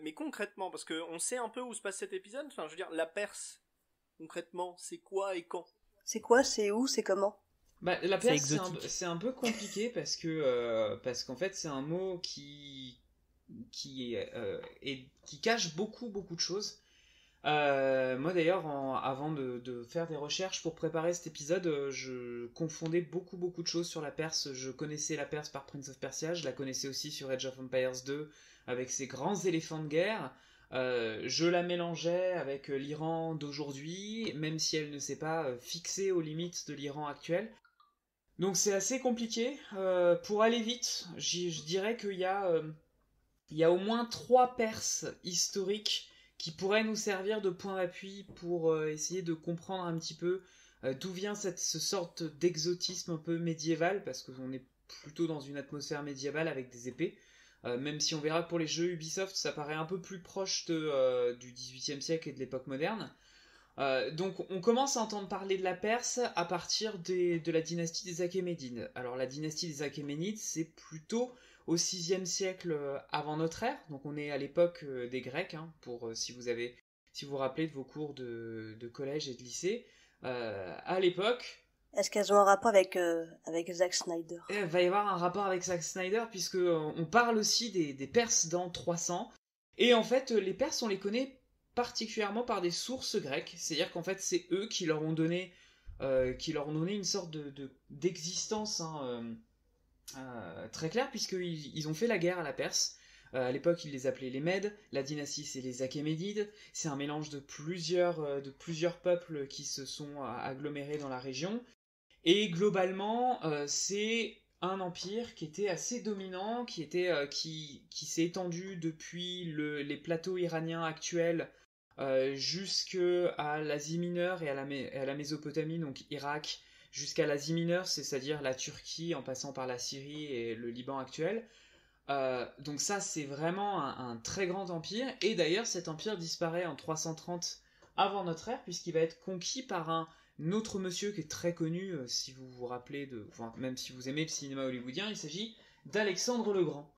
mais concrètement, parce qu'on sait un peu où se passe cet épisode, enfin je veux dire, la Perse, concrètement, c'est quoi et quand? C'est quoi, c'est où, c'est comment? Bah, la Perse, c'est un peu compliqué parce qu'en fait, c'est un mot qui cache beaucoup de choses. Moi d'ailleurs, avant de faire des recherches pour préparer cet épisode, je confondais beaucoup de choses sur la Perse. Je connaissais la Perse par Prince of Persia, je la connaissais aussi sur Age of Empires 2 avec ses grands éléphants de guerre. Je la mélangeais avec l'Iran d'aujourd'hui, même si elle ne s'est pas fixée aux limites de l'Iran actuel. Donc c'est assez compliqué. Pour aller vite, je dirais qu'il y a au moins 3 Perses historiques qui pourrait nous servir de point d'appui pour essayer de comprendre un petit peu d'où vient ce sorte d'exotisme un peu médiéval, parce qu'on est plutôt dans une atmosphère médiévale avec des épées, même si on verra que pour les jeux Ubisoft ça paraît un peu plus proche du XVIIIe siècle et de l'époque moderne. Donc on commence à entendre parler de la Perse à partir de la dynastie des Achéménides. Alors la dynastie des Achéménides, c'est plutôt au 6e siècle avant notre ère, donc on est à l'époque des Grecs, hein, si vous vous rappelez de vos cours de collège et de lycée. À l'époque, Est-ce qu'elles ont un rapport avec Zack Snyder? il va y avoir un rapport avec Zack Snyder, puisque on parle aussi des Perses dans 300. Et en fait, les Perses, on les connaît particulièrement par des sources grecques. C'est-à-dire qu'en fait, c'est eux qui leur ont donné une sorte d'existence, hein, très claire, puisqu'ils ont fait la guerre à la Perse. À l'époque, ils les appelaient les Mèdes. La dynastie, c'est les Achéménides. C'est un mélange de plusieurs peuples qui se sont agglomérés dans la région. Et globalement, c'est un empire qui était assez dominant, qui s'est étendu depuis les plateaux iraniens actuels jusqu'à l'Asie mineure et à la Mésopotamie, donc Irak, jusqu'à l'Asie mineure, c'est-à-dire la Turquie en passant par la Syrie et le Liban actuel. Donc ça, c'est vraiment un très grand empire. Et d'ailleurs, cet empire disparaît en 330 avant notre ère, puisqu'il va être conquis par un autre monsieur qui est très connu, si vous vous rappelez même si vous aimez le cinéma hollywoodien, il s'agit d'Alexandre le Grand.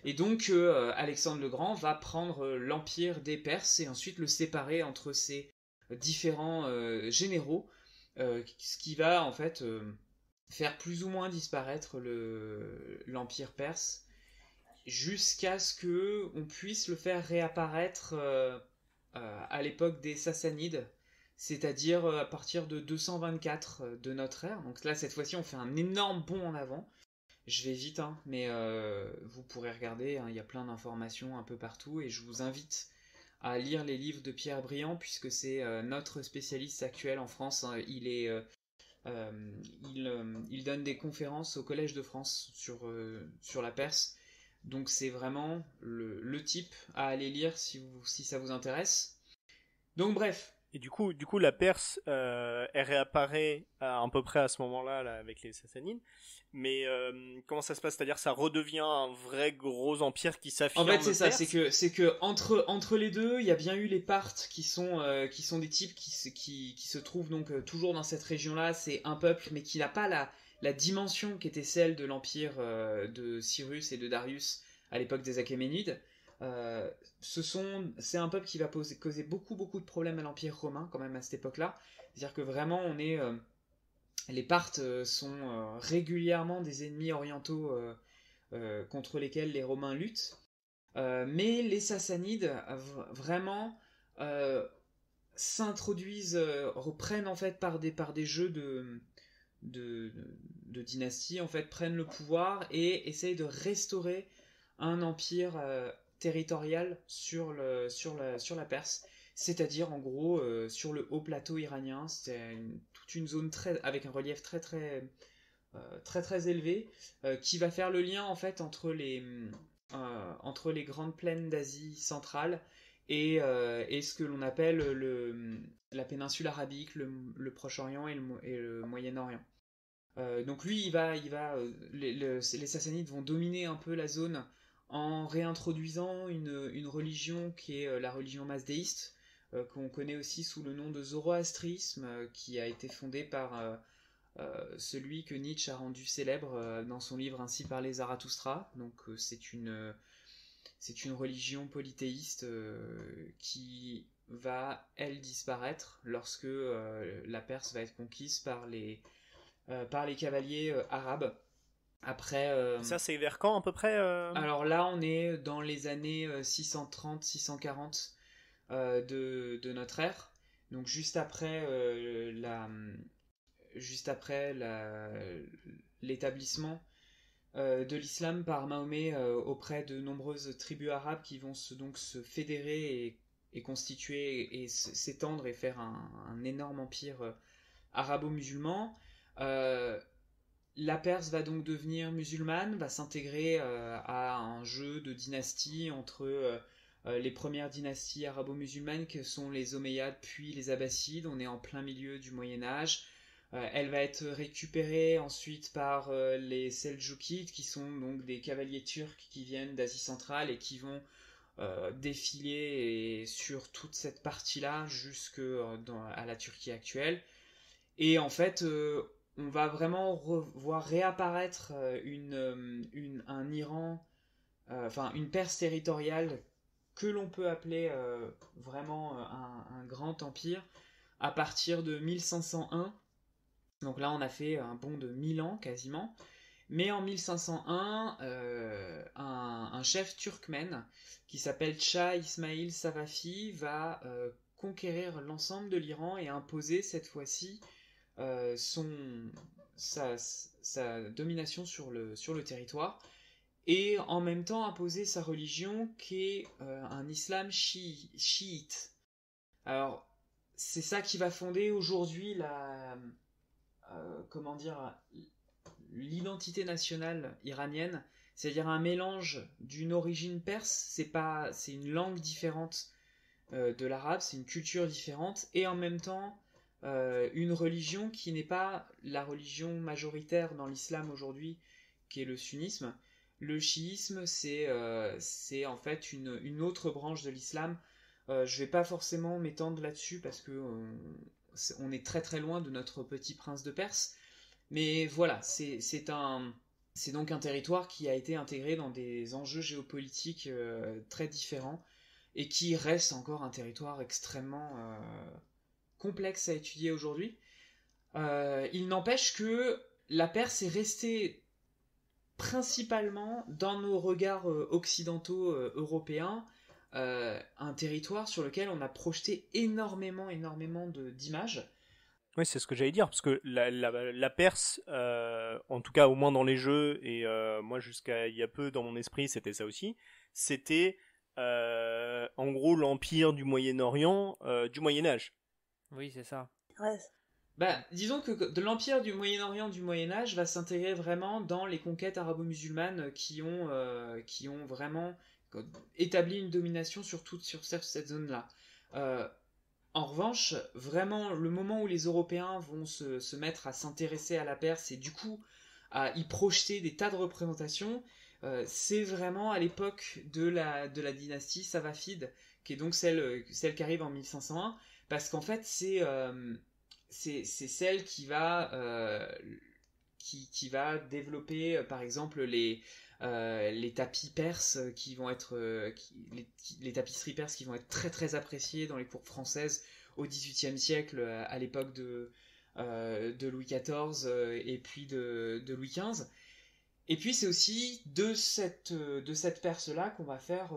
Et donc Alexandre le Grand va prendre l'empire des Perses et ensuite le séparer entre ses différents généraux, ce qui va en fait faire plus ou moins disparaître l'empire perse jusqu'à ce que on puisse le faire réapparaître à l'époque des Sassanides, c'est-à-dire à partir de 224 de notre ère. Donc là, cette fois-ci, on fait un énorme bond en avant. Je vais vite, hein, mais vous pourrez regarder, hein, il y a plein d'informations un peu partout, et je vous invite à lire les livres de Pierre Briand, puisque c'est notre spécialiste actuel en France. Hein. Il donne des conférences au Collège de France sur la Perse. Donc c'est vraiment le type à aller lire si ça vous intéresse. Donc bref. Et du coup la Perse, elle réapparaît à peu près à ce moment-là là, avec les Sassanides. Mais comment ça se passe? C'est-à-dire ça redevient un vrai gros empire qui s'affirme. En fait, c'est ça. Perse. C'est que entre les deux, il y a bien eu les Parthes qui sont des types qui se trouvent donc toujours dans cette région-là. C'est un peuple, mais qui n'a pas la dimension qui était celle de l'empire de Cyrus et de Darius à l'époque des Achéménides. C'est un peuple qui va causer beaucoup de problèmes à l'empire romain quand même à cette époque-là. C'est-à-dire que vraiment les Parthes sont régulièrement des ennemis orientaux contre lesquels les Romains luttent. Mais les Sassanides vraiment s'introduisent, reprennent en fait par des jeux de dynastie, en fait, prennent le pouvoir et essayent de restaurer un empire territorial sur la Perse, c'est-à-dire en gros sur le haut plateau iranien. C'est toute une zone avec un relief très élevé qui va faire le lien en fait entre les grandes plaines d'Asie centrale et ce que l'on appelle la péninsule arabique, le Proche-Orient et le Moyen-Orient. Donc lui, les Sassanides vont dominer un peu la zone en réintroduisant une religion qui est la religion masdéiste, qu'on connaît aussi sous le nom de zoroastrisme, qui a été fondé par celui que Nietzsche a rendu célèbre dans son livre Ainsi parlait Zarathustra. Donc c'est une religion polythéiste qui va, elle, disparaître lorsque la Perse va être conquise par les cavaliers arabes. Après, ça c'est vers quand à peu près Alors là, on est dans les années 630-640 de notre ère. Donc juste après l'établissement de l'islam par Mahomet auprès de nombreuses tribus arabes qui vont se fédérer et constituer et s'étendre et faire un énorme empire arabo-musulman. La Perse va donc devenir musulmane, va s'intégrer à un jeu de dynastie entre les premières dynasties arabo-musulmanes que sont les Omeyyades puis les Abbassides. On est en plein milieu du Moyen-Âge. Elle va être récupérée ensuite par les Seldjoukides, qui sont donc des cavaliers turcs qui viennent d'Asie centrale et qui vont défiler et sur toute cette partie-là à la Turquie actuelle. Et en fait, on va vraiment voir réapparaître un Iran, une Perse territoriale que l'on peut appeler vraiment un grand empire à partir de 1501. Donc là, on a fait un bond de 1000 ans quasiment. Mais en 1501, un chef turkmène qui s'appelle Shah Ismail Savafi va conquérir l'ensemble de l'Iran et imposer cette fois-ci sa domination sur le territoire, et en même temps imposer sa religion qui est un islam chiite. Alors, c'est ça qui va fonder aujourd'hui l'identité nationale iranienne, c'est-à-dire un mélange d'une origine perse, c'est une langue différente de l'arabe, c'est une culture différente, et en même temps une religion qui n'est pas la religion majoritaire dans l'islam aujourd'hui, qui est le sunnisme. Le chiisme, c'est en fait une autre branche de l'islam. Je vais pas forcément m'étendre là-dessus parce que on est très très loin de notre petit prince de Perse. Mais voilà, c'est donc un territoire qui a été intégré dans des enjeux géopolitiques très différents et qui reste encore un territoire extrêmement complexe à étudier aujourd'hui. Il n'empêche que la Perse est restée principalement dans nos regards occidentaux européens un territoire sur lequel on a projeté énormément d'images. Oui, c'est ce que j'allais dire, parce que la Perse, en tout cas au moins dans les jeux, et moi jusqu'à il y a peu dans mon esprit c'était ça aussi, c'était en gros l'empire du Moyen-Orient du Moyen-Âge. Oui, c'est ça. Ouais. Disons que de l'empire du Moyen-Orient du Moyen-Âge va s'intégrer vraiment dans les conquêtes arabo-musulmanes qui ont vraiment établi une domination sur cette zone-là. En revanche, vraiment, le moment où les Européens vont se mettre à s'intéresser à la Perse et du coup à y projeter des tas de représentations, c'est vraiment à l'époque de la dynastie Savafide, qui est donc celle qui arrive en 1501, parce qu'en fait c'est celle qui va développer par exemple les tapis perses qui vont être les tapisseries perses qui vont être très très appréciées dans les cours françaises au XVIIIe siècle, à l'époque de Louis XIV et puis de Louis XV. Et puis c'est aussi de cette Perse-là qu'on va faire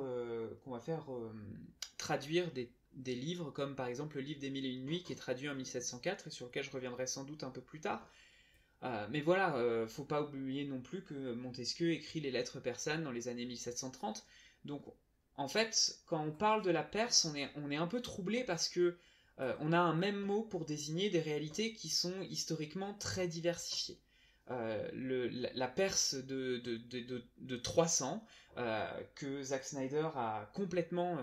traduire des livres, comme par exemple le livre des Mille et une nuits, qui est traduit en 1704 et sur lequel je reviendrai sans doute un peu plus tard. Mais voilà, faut pas oublier non plus que Montesquieu écrit les lettres persanes dans les années 1730. Donc, en fait, quand on parle de la Perse, on est un peu troublé parce que on a un même mot pour désigner des réalités qui sont historiquement très diversifiées. La Perse de 300, que Zack Snyder a complètement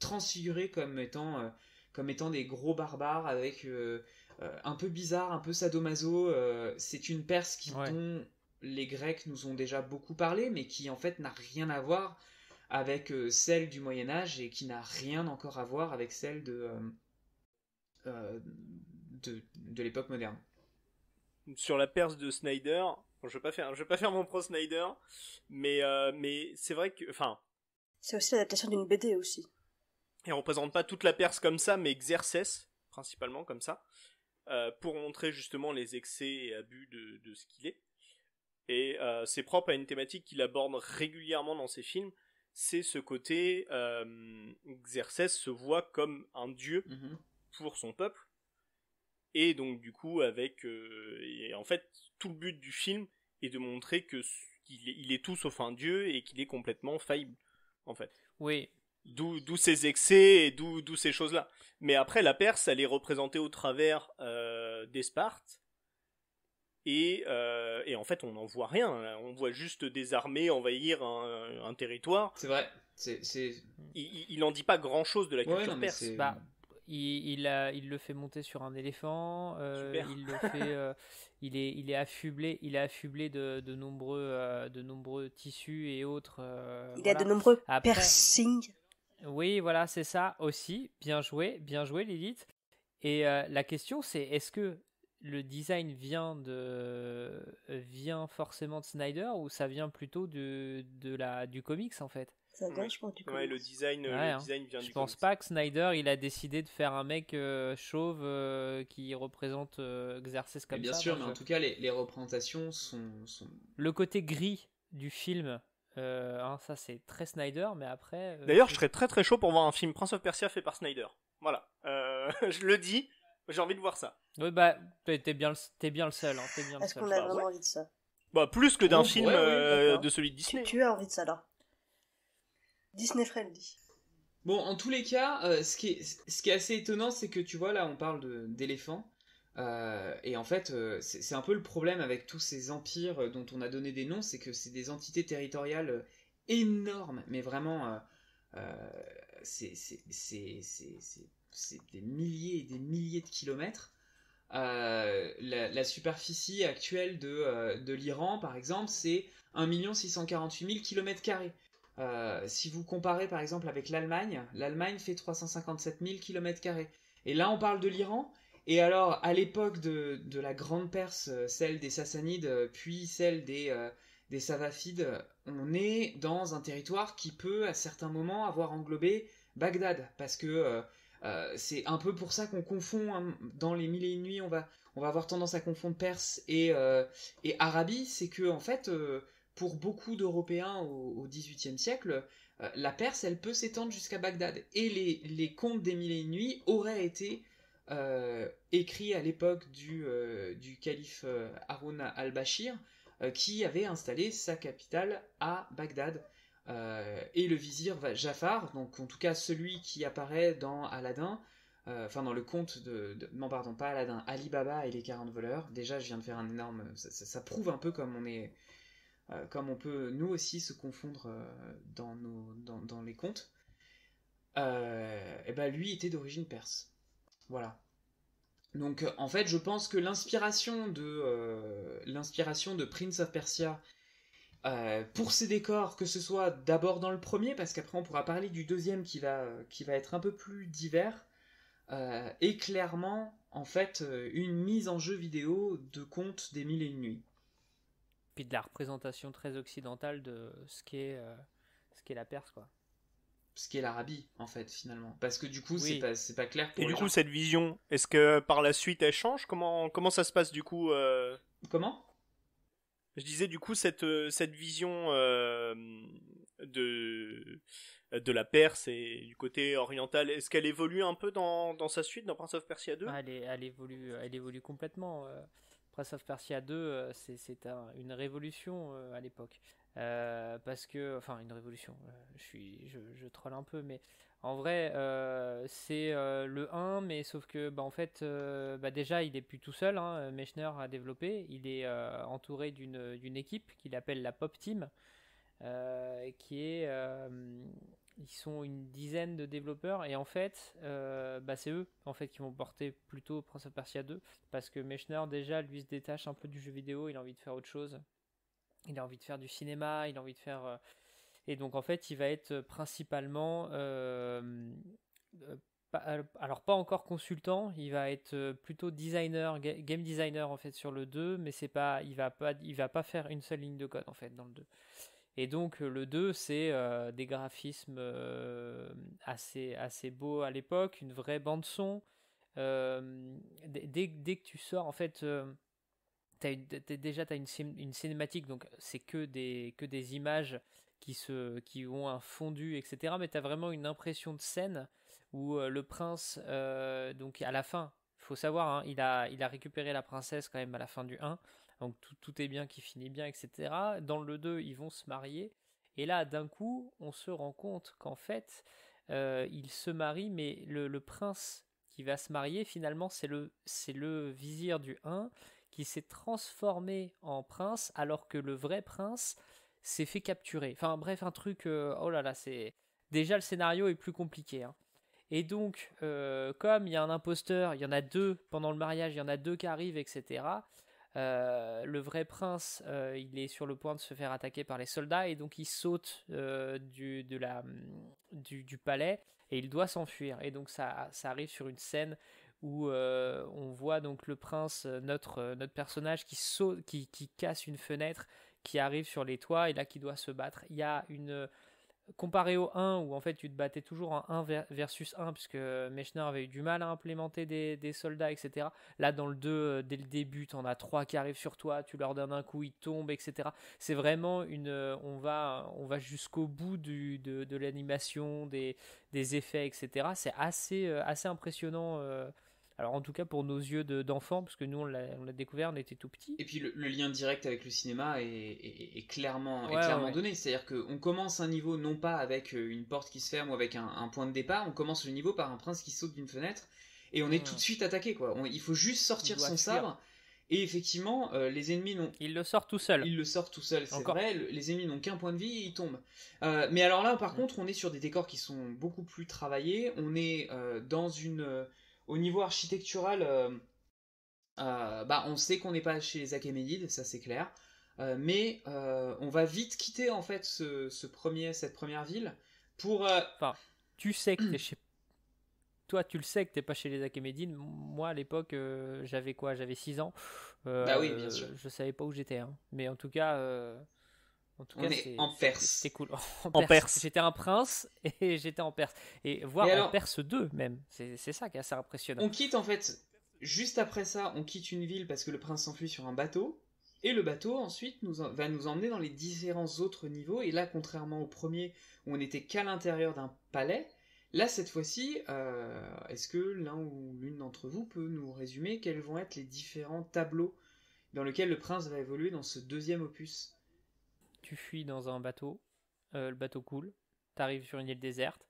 transfiguré comme étant des gros barbares avec un peu bizarre, un peu sadomaso. C'est une Perse dont les Grecs nous ont déjà beaucoup parlé, mais qui en fait n'a rien à voir avec celle du Moyen-Âge et qui n'a rien encore à voir avec celle de l'époque moderne. Sur la Perse de Snyder, je vais pas faire mon pro Snyder, mais c'est vrai que, enfin, c'est aussi l'adaptation d'une BD aussi. Et on représente pas toute la Perse comme ça, mais Xerxès principalement comme ça, pour montrer justement les excès et abus de ce qu'il est. Et c'est propre à une thématique qu'il aborde régulièrement dans ses films. C'est ce côté Xerxès se voit comme un dieu pour son peuple. Et donc du coup et en fait tout le but du film est de montrer qu'il est tout sauf un dieu et qu'il est complètement faillible en fait. Oui. D'où ces excès et d'où ces choses là. Mais après la Perse elle est représentée au travers des Spartes et en fait on n'en voit rien. On voit juste des armées envahir un territoire. C'est vrai. Il en dit pas grand chose de la culture perse. il le fait monter sur un éléphant. Il le fait. Il est affublé. Il est affublé de nombreux tissus et autres. Il voilà. a de nombreux Après, piercings. oui, voilà, c'est ça aussi. Bien joué, Lilith. Et la question, c'est est-ce que le design vient forcément de Snyder ou ça vient plutôt du comics en fait? Ça vient, je pense, du Ouais, comics. le design vient Je du pense comics. pas que Snyder il a décidé de faire un mec chauve qui représente Xerxes comme Bien ça. sûr, Donc, mais en tout cas, les représentations sont... le côté gris du film, ça c'est très Snyder, mais après. D'ailleurs, je serais très très chaud pour voir un film Prince of Persia fait par Snyder. Voilà. Je le dis, j'ai envie de voir ça. Oui, bah, t'es bien le seul. Hein, t'es bien le Est-ce seul. qu'on a Bah, vraiment ouais. envie de ça? Bah, plus que d'un Oh, film ouais, d'accord. de celui de Disney. Tu as envie de ça, là. Disney friendly. Bon, en tous les cas, ce qui est assez étonnant, c'est que tu vois, là, on parle d'éléphants. Et en fait, c'est un peu le problème avec tous ces empires dont on a donné des noms, c'est que c'est des entités territoriales énormes, mais vraiment, c'est des milliers et des milliers de kilomètres. La superficie actuelle de l'Iran, par exemple, c'est 1 648 000 km². Si vous comparez par exemple avec l'Allemagne fait 357 000 km². Et là, on parle de l'Iran. Et alors, à l'époque de la Grande Perse, celle des Sassanides, puis celle des Savafides, on est dans un territoire qui peut, à certains moments, avoir englobé Bagdad. Parce que c'est un peu pour ça qu'on confond, hein, dans les Mille et une nuits, on va avoir tendance à confondre Perse et Arabie. C'est que, en fait, pour beaucoup d'Européens au XVIIIe siècle, la Perse, elle peut s'étendre jusqu'à Bagdad. Et les contes des Mille et une nuits auraient été écrits à l'époque du calife Haroun al-Bashir, qui avait installé sa capitale à Bagdad. Et le vizir Jafar, donc en tout cas celui qui apparaît dans Aladdin, enfin dans le conte non pardon, pas Aladdin, Ali Baba et les 40 voleurs. Déjà, je viens de faire un énorme... Ça prouve un peu comme on peut nous aussi se confondre dans les contes. Et ben lui était d'origine perse. Voilà. Donc en fait, je pense que l'inspiration de Prince of Persia, pour ses décors, que ce soit d'abord dans le premier, parce qu'après on pourra parler du deuxième qui va être un peu plus divers, est clairement en fait une mise en jeu vidéo de contes des Mille et une nuits. Puis de la représentation très occidentale de ce qu'est la Perse, quoi. Ce qui est l'Arabie, en fait, finalement. Parce que du coup, Oui. c'est pas clair pour Et les du gens. coup, cette vision, est-ce que par la suite elle change? Comment ça se passe du coup Comment ? Je disais du coup cette vision de la Perse et du côté oriental, est-ce qu'elle évolue un peu dans sa suite, dans Prince of Persia 2? Ah, elle évolue complètement. Prince of Persia 2, c'est une révolution à l'époque. Parce que, enfin, une révolution, je troll un peu, mais en vrai, c'est le 1, mais sauf que, en fait, déjà, il est plus tout seul, hein, Mechner a développé, il est entouré d'une équipe qu'il appelle la Pop Team, qui est... ils sont une dizaine de développeurs et en fait c'est eux en fait qui vont porter plutôt Prince of Persia 2 parce que Mechner déjà lui se détache un peu du jeu vidéo, il a envie de faire autre chose, il a envie de faire du cinéma, il a envie de faire et donc en fait il va être principalement alors pas encore consultant, il va être plutôt designer, game designer en fait sur le 2, mais c'est pas il va pas faire une seule ligne de code en fait dans le 2. Et donc le 2, c'est des graphismes assez beaux à l'époque, une vraie bande son. Dès que tu sors, en fait, déjà tu as une cinématique, donc c'est que des images qui ont un fondu, etc. Mais tu as vraiment une impression de scène où le prince, donc à la fin, il faut savoir, hein, il a récupéré la princesse quand même à la fin du 1. Donc tout est bien qui finit bien, etc. Dans le 2, ils vont se marier. Et là, d'un coup, on se rend compte qu'en fait, ils se marient, mais le prince qui va se marier, finalement, c'est le vizir du 1 qui s'est transformé en prince, alors que le vrai prince s'est fait capturer. Enfin bref, un truc... oh là là, c'est... Déjà, le scénario est plus compliqué. Hein. Et donc, comme il y a un imposteur, il y en a deux pendant le mariage, il y en a deux qui arrivent, etc. Le vrai prince, il est sur le point de se faire attaquer par les soldats et donc il saute du palais et il doit s'enfuir. Et donc ça arrive sur une scène où on voit donc le prince, notre personnage qui saute, qui casse une fenêtre, qui arrive sur les toits et là qui doit se battre. Il y a une comparé au 1 où en fait tu te battais toujours en 1 versus 1 puisque Mechner avait eu du mal à implémenter des soldats, etc. Là dans le 2, dès le début t'en as 3 qui arrivent sur toi, tu leur donnes un coup, ils tombent, etc. C'est vraiment on va jusqu'au bout de l'animation, des effets, etc. C'est assez impressionnant, alors en tout cas pour nos yeux d'enfants, parce que nous on l'a découvert, on était tout petits. Et puis le lien direct avec le cinéma est clairement, Ouais. donné. C'est-à-dire qu'on commence un niveau non pas avec une porte qui se ferme ou avec un point de départ, on commence le niveau par un prince qui saute d'une fenêtre et on est tout de suite attaqué, quoi. Il faut juste sortir son sabre et effectivement les ennemis n'ont... Il le sort tout seul. Il le sort tout seul, c'est Encore. vrai. Les ennemis n'ont qu'un point de vie et ils tombent. Mais alors là, par contre, on est sur des décors qui sont beaucoup plus travaillés. On est dans au niveau architectural, on sait qu'on n'est pas chez les Achéménides, ça c'est clair. Mais on va vite quitter en fait cette première ville pour... Enfin, tu sais que t'es chez... Toi, tu le sais que t'es pas chez les Achéménides. Moi, à l'époque, j'avais 6 ans. Bah oui, bien sûr. Je savais pas où j'étais. Hein. Mais en tout cas, on est en Perse. C'était cool. En Perse. J'étais un prince et j'étais en Perse. Et voir en Perse 2 même. C'est ça qui est assez impressionnant. On quitte en fait... Juste après ça, on quitte une ville parce que le prince s'enfuit sur un bateau. Et le bateau, ensuite, va nous emmener dans les différents autres niveaux. Et là, contrairement au premier, où on n'était qu'à l'intérieur d'un palais, là, cette fois-ci, est-ce que l'un ou l'une d'entre vous peut nous résumer quels vont être les différents tableaux dans lesquels le prince va évoluer dans ce deuxième opus? Tu fuis dans un bateau. Le bateau coule. T'arrives sur une île déserte.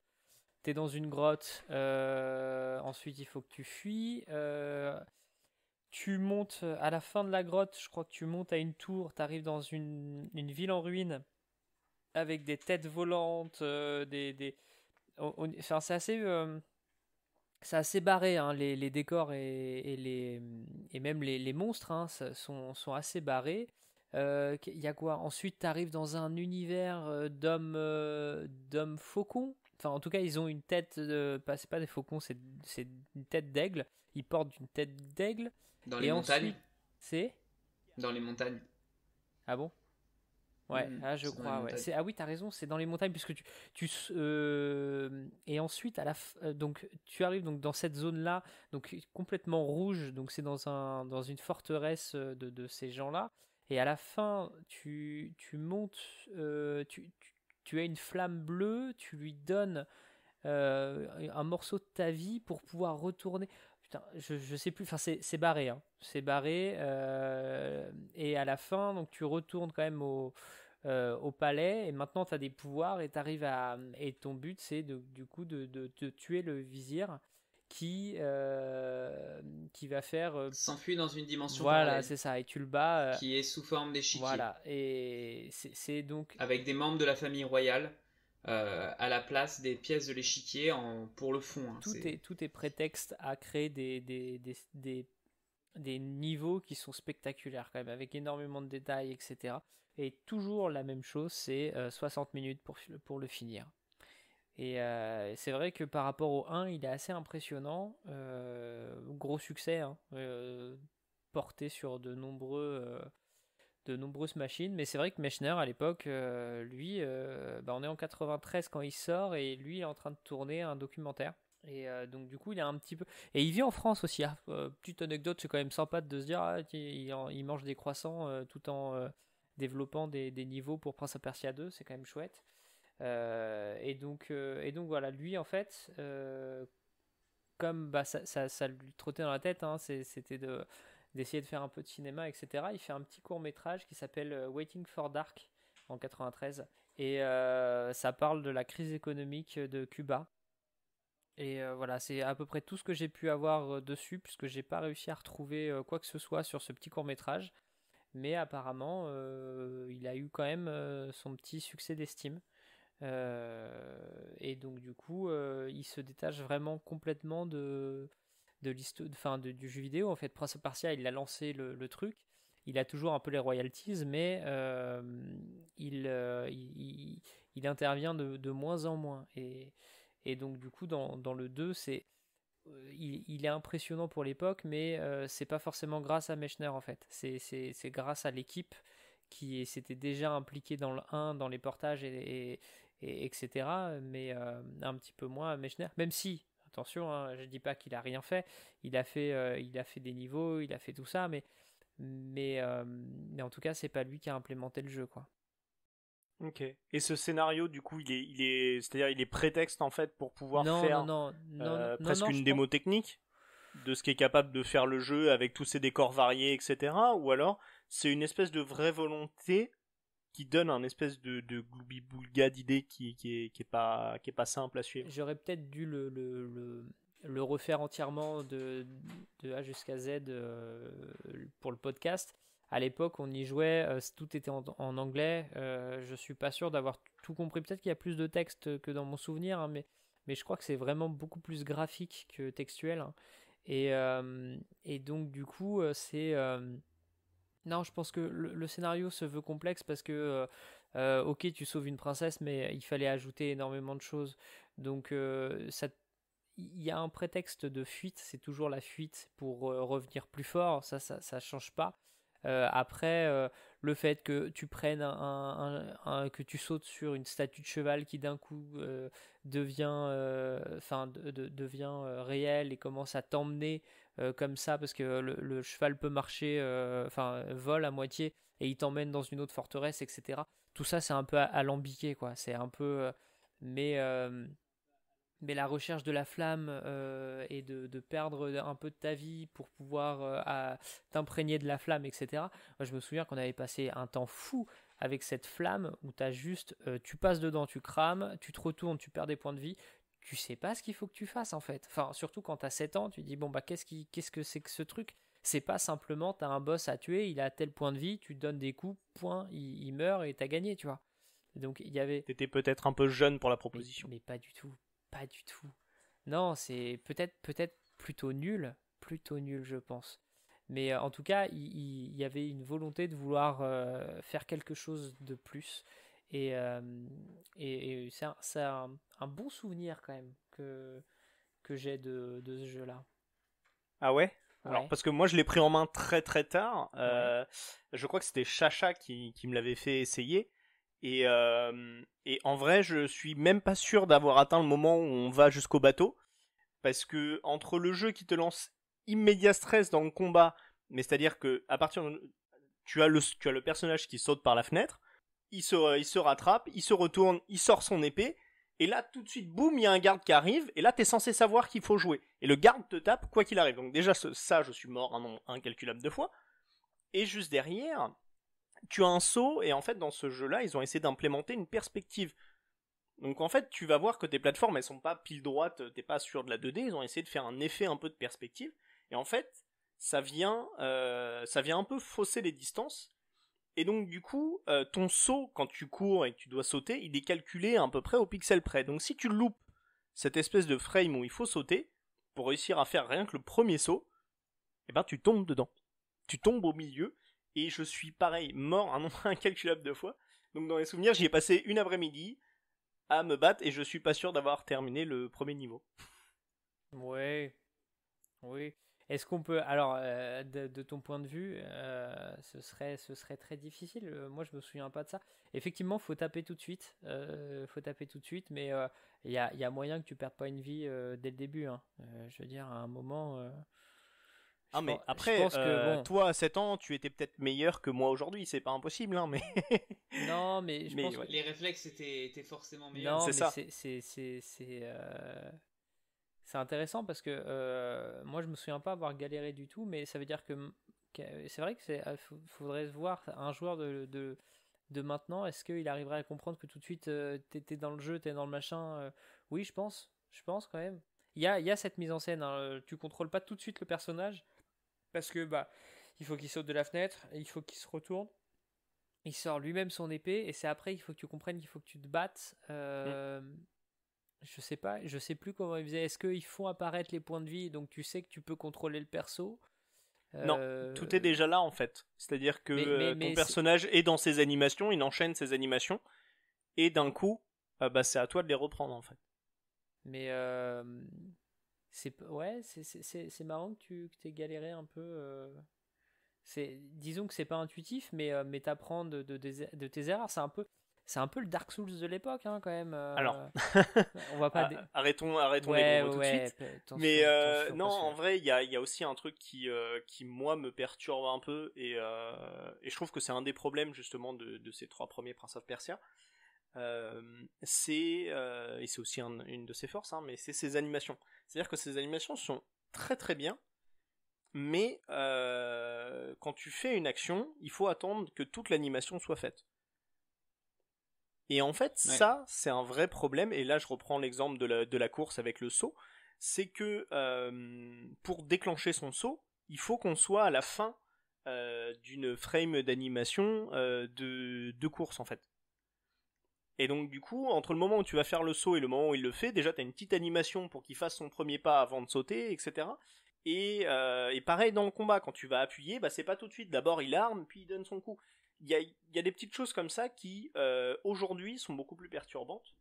T'es dans une grotte, ensuite il faut que tu fuis, tu montes à la fin de la grotte, je crois que tu montes à une tour, t'arrives dans une ville en ruine avec des têtes volantes, enfin, c'est assez barré, hein, les décors et même les monstres, hein, sont assez barrés. Il y a quoi? Ensuite, t'arrives dans un univers d'hommes faucons. Enfin, en tout cas, ils ont une tête, c'est pas des faucons, c'est une tête d'aigle. Ils portent une tête d'aigle. Dans les montagnes. C'est Dans les montagnes. Ah bon? Ouais, je crois. Ouais. Ah oui, t'as raison, c'est dans les montagnes puisque et ensuite donc tu arrives donc dans cette zone-là, donc complètement rouge. Donc c'est dans une forteresse de ces gens-là. Et à la fin, tu montes, tu as une flamme bleue, tu lui donnes un morceau de ta vie pour pouvoir retourner. Putain, je sais plus, enfin c'est barré, hein. C'est barré. Et à la fin, donc tu retournes quand même au palais et maintenant tu as des pouvoirs et et ton but c'est du coup de tuer le vizir qui va faire s'enfuit dans une dimension parallèle. C'est ça, et tu le bats qui est sous forme d'échiquier. Voilà, et c'est donc avec des membres de la famille royale à la place des pièces de l'échiquier pour le fond. Hein, tout est prétexte à créer des niveaux qui sont spectaculaires quand même, avec énormément de détails, etc. Et toujours la même chose, c'est 60 minutes pour le finir. Et c'est vrai que par rapport au 1, il est assez impressionnant. Gros succès, hein, porté sur de nombreuses machines. Mais c'est vrai que Mechner, à l'époque, lui, on est en 93 quand il sort, et lui, il est en train de tourner un documentaire. Et donc du coup il a un petit peu, et il vit en France aussi, hein. Petite anecdote, c'est quand même sympa de se dire il mange des croissants tout en développant des niveaux pour Prince of Persia 2, c'est quand même chouette. Et donc voilà, lui en fait, comme ça lui trottait dans la tête, hein, c'était d'essayer de faire un peu de cinéma, etc. Il fait un petit court métrage qui s'appelle Waiting for Dark en 93, et ça parle de la crise économique de Cuba. Et voilà, c'est à peu près tout ce que j'ai pu avoir dessus, puisque j'ai pas réussi à retrouver quoi que ce soit sur ce petit court métrage. Mais apparemment, il a eu quand même son petit succès d'estime. Et donc du coup, il se détache vraiment complètement de l'histoire, enfin du jeu vidéo en fait. Prince of Persia, il a lancé le truc. Il a toujours un peu les royalties, mais il intervient de moins en moins. Et donc du coup, dans le 2, il est impressionnant pour l'époque, mais c'est pas forcément grâce à Mechner en fait. C'est grâce à l'équipe qui s'était déjà impliquée dans le 1, dans les portages etc. Mais un petit peu moins à Mechner. Même si, attention, hein, je dis pas qu'il a rien fait. Il a fait des niveaux, il a fait tout ça, mais en tout cas, c'est pas lui qui a implémenté le jeu, quoi. Ok. Et ce scénario, du coup, c'est-à-dire, il est prétexte en fait pour pouvoir faire presque une démo technique de ce qu'est capable de faire le jeu avec tous ses décors variés, etc. Ou alors, c'est une espèce de vraie volonté qui donne un espèce de gloubi-boulga d'idées qui est pas simple à suivre. J'aurais peut-être dû le refaire entièrement de A jusqu'à Z pour le podcast. À l'époque, on y jouait, tout était en anglais. Je suis pas sûr d'avoir tout compris. Peut-être qu'il y a plus de texte que dans mon souvenir, hein, mais je crois que c'est vraiment beaucoup plus graphique que textuel. Hein. Et donc, du coup, non, je pense que le scénario se veut complexe parce que, ok, tu sauves une princesse, mais il fallait ajouter énormément de choses. Donc, il y a un prétexte de fuite, c'est toujours la fuite pour revenir plus fort, ça change pas. Après, le fait que tu prennes que tu sautes sur une statue de cheval qui d'un coup devient réelle et commence à t'emmener comme ça parce que le cheval peut marcher, vole à moitié et il t'emmène dans une autre forteresse, etc. Tout ça, c'est un peu alambiqué, quoi. C'est un peu, mais la recherche de la flamme et de perdre un peu de ta vie pour pouvoir t'imprégner de la flamme, etc. Moi, je me souviens qu'on avait passé un temps fou avec cette flamme où t'as juste, tu passes dedans, tu crames, tu te retournes, tu perds des points de vie. Tu sais pas ce qu'il faut que tu fasses en fait. Enfin, surtout quand t'as 7 ans, tu dis bon bah qu'est-ce que c'est que ce truc? C'est pas simplement t'as un boss à tuer, il a tel point de vie, tu donnes des coups, point, il meurt et t'as gagné, tu vois. Donc il y avait. T'étais peut-être un peu jeune pour la proposition. Mais pas du tout. Pas du tout. Non, c'est peut-être plutôt nul, je pense. Mais en tout cas, il y avait une volonté de vouloir faire quelque chose de plus. Et c'est un bon souvenir quand même que j'ai de ce jeu-là. Ah ouais? Ouais. Alors, parce que moi, je l'ai pris en main très très tard. Ouais. Je crois que c'était Chacha qui me l'avait fait essayer. Et en vrai, je suis même pas sûr d'avoir atteint le moment où on va jusqu'au bateau. Parce que entre le jeu qui te lance immédiat stress dans le combat, mais c'est-à-dire que à partir de... tu as le personnage qui saute par la fenêtre, il se rattrape, il se retourne, il sort son épée, et là tout de suite, boum, il y a un garde qui arrive, et là t'es censé savoir qu'il faut jouer. Et le garde te tape quoi qu'il arrive. Donc déjà ça, je suis mort un nombre incalculable de fois. Et juste derrière, tu as un saut, et en fait dans ce jeu-là, ils ont essayé d'implémenter une perspective. Donc en fait, tu vas voir que tes plateformes, elles sont pas pile droite, t'es pas sur de la 2D, ils ont essayé de faire un effet un peu de perspective, et en fait, ça vient un peu fausser les distances, et donc du coup, ton saut, quand tu cours et que tu dois sauter, il est calculé à peu près au pixel près. Donc si tu loupes cette espèce de frame où il faut sauter, pour réussir à faire rien que le premier saut, eh ben tu tombes dedans. Tu tombes au milieu, et je suis pareil, mort un nombre incalculable de fois. Donc dans les souvenirs, j'y ai passé une après-midi, à me battre et je suis pas sûr d'avoir terminé le premier niveau. Ouais, oui. Est-ce qu'on peut, alors, de ton point de vue, ce serait très difficile. Moi, je me souviens pas de ça. Effectivement, faut taper tout de suite. Mais il y a moyen que tu perdes pas une vie dès le début. Hein. Je veux dire, à un moment. Ah mais après, je pense que, bon, toi à 7 ans, tu étais peut-être meilleur que moi aujourd'hui, c'est pas impossible, hein, mais... non, mais je pense ouais. que... Les réflexes étaient forcément meilleurs. Non, c'est ça. C'est intéressant parce que moi, je me souviens pas avoir galéré du tout, mais ça veut dire que c'est vrai que faudrait voir un joueur de maintenant, est-ce qu'il arriverait à comprendre que tout de suite, t'es dans le jeu, t'es dans le machin Oui, je pense quand même. Il y a cette mise en scène, hein, tu contrôles pas tout de suite le personnage, parce que il faut qu'il saute de la fenêtre, il faut qu'il se retourne, il sort lui-même son épée et c'est après qu'il faut que tu comprennes qu'il faut que tu te battes. Je sais pas, je sais plus comment ils faisaient. Est-ce qu'ils font apparaître les points de vie donc tu sais que tu peux contrôler le perso? Non, tout est déjà là en fait. C'est-à-dire que ton mais personnage est dans ses animations, il enchaîne ses animations, et d'un coup, c'est à toi de les reprendre en fait. Mais c'est marrant que tu aies galéré un peu. Disons que c'est pas intuitif, mais t'apprends de tes erreurs. C'est un peu le Dark Souls de l'époque, hein, quand même. Alors, on va pas. arrêtons les gros mots tout de suite. Attention, Mais attention, non, parce que- en vrai, il y a aussi un truc qui moi me perturbe un peu, et je trouve que c'est un des problèmes justement de ces 3 premiers Prince of Persia. Et c'est aussi une de ses forces, hein, mais c'est ses animations. C'est-à-dire que ces animations sont très très bien, mais quand tu fais une action, il faut attendre que toute l'animation soit faite. Et en fait, Ouais. ça, c'est un vrai problème, et là je reprends l'exemple de la course avec le saut, c'est que pour déclencher son saut, il faut qu'on soit à la fin d'une frame d'animation de course en fait. Et donc du coup, entre le moment où tu vas faire le saut et le moment où il le fait, déjà tu as une petite animation pour qu'il fasse son premier pas avant de sauter, etc. Et pareil dans le combat, quand tu vas appuyer, c'est pas tout de suite. D'abord il arme, puis il donne son coup. Il y a des petites choses comme ça qui aujourd'hui sont beaucoup plus perturbantes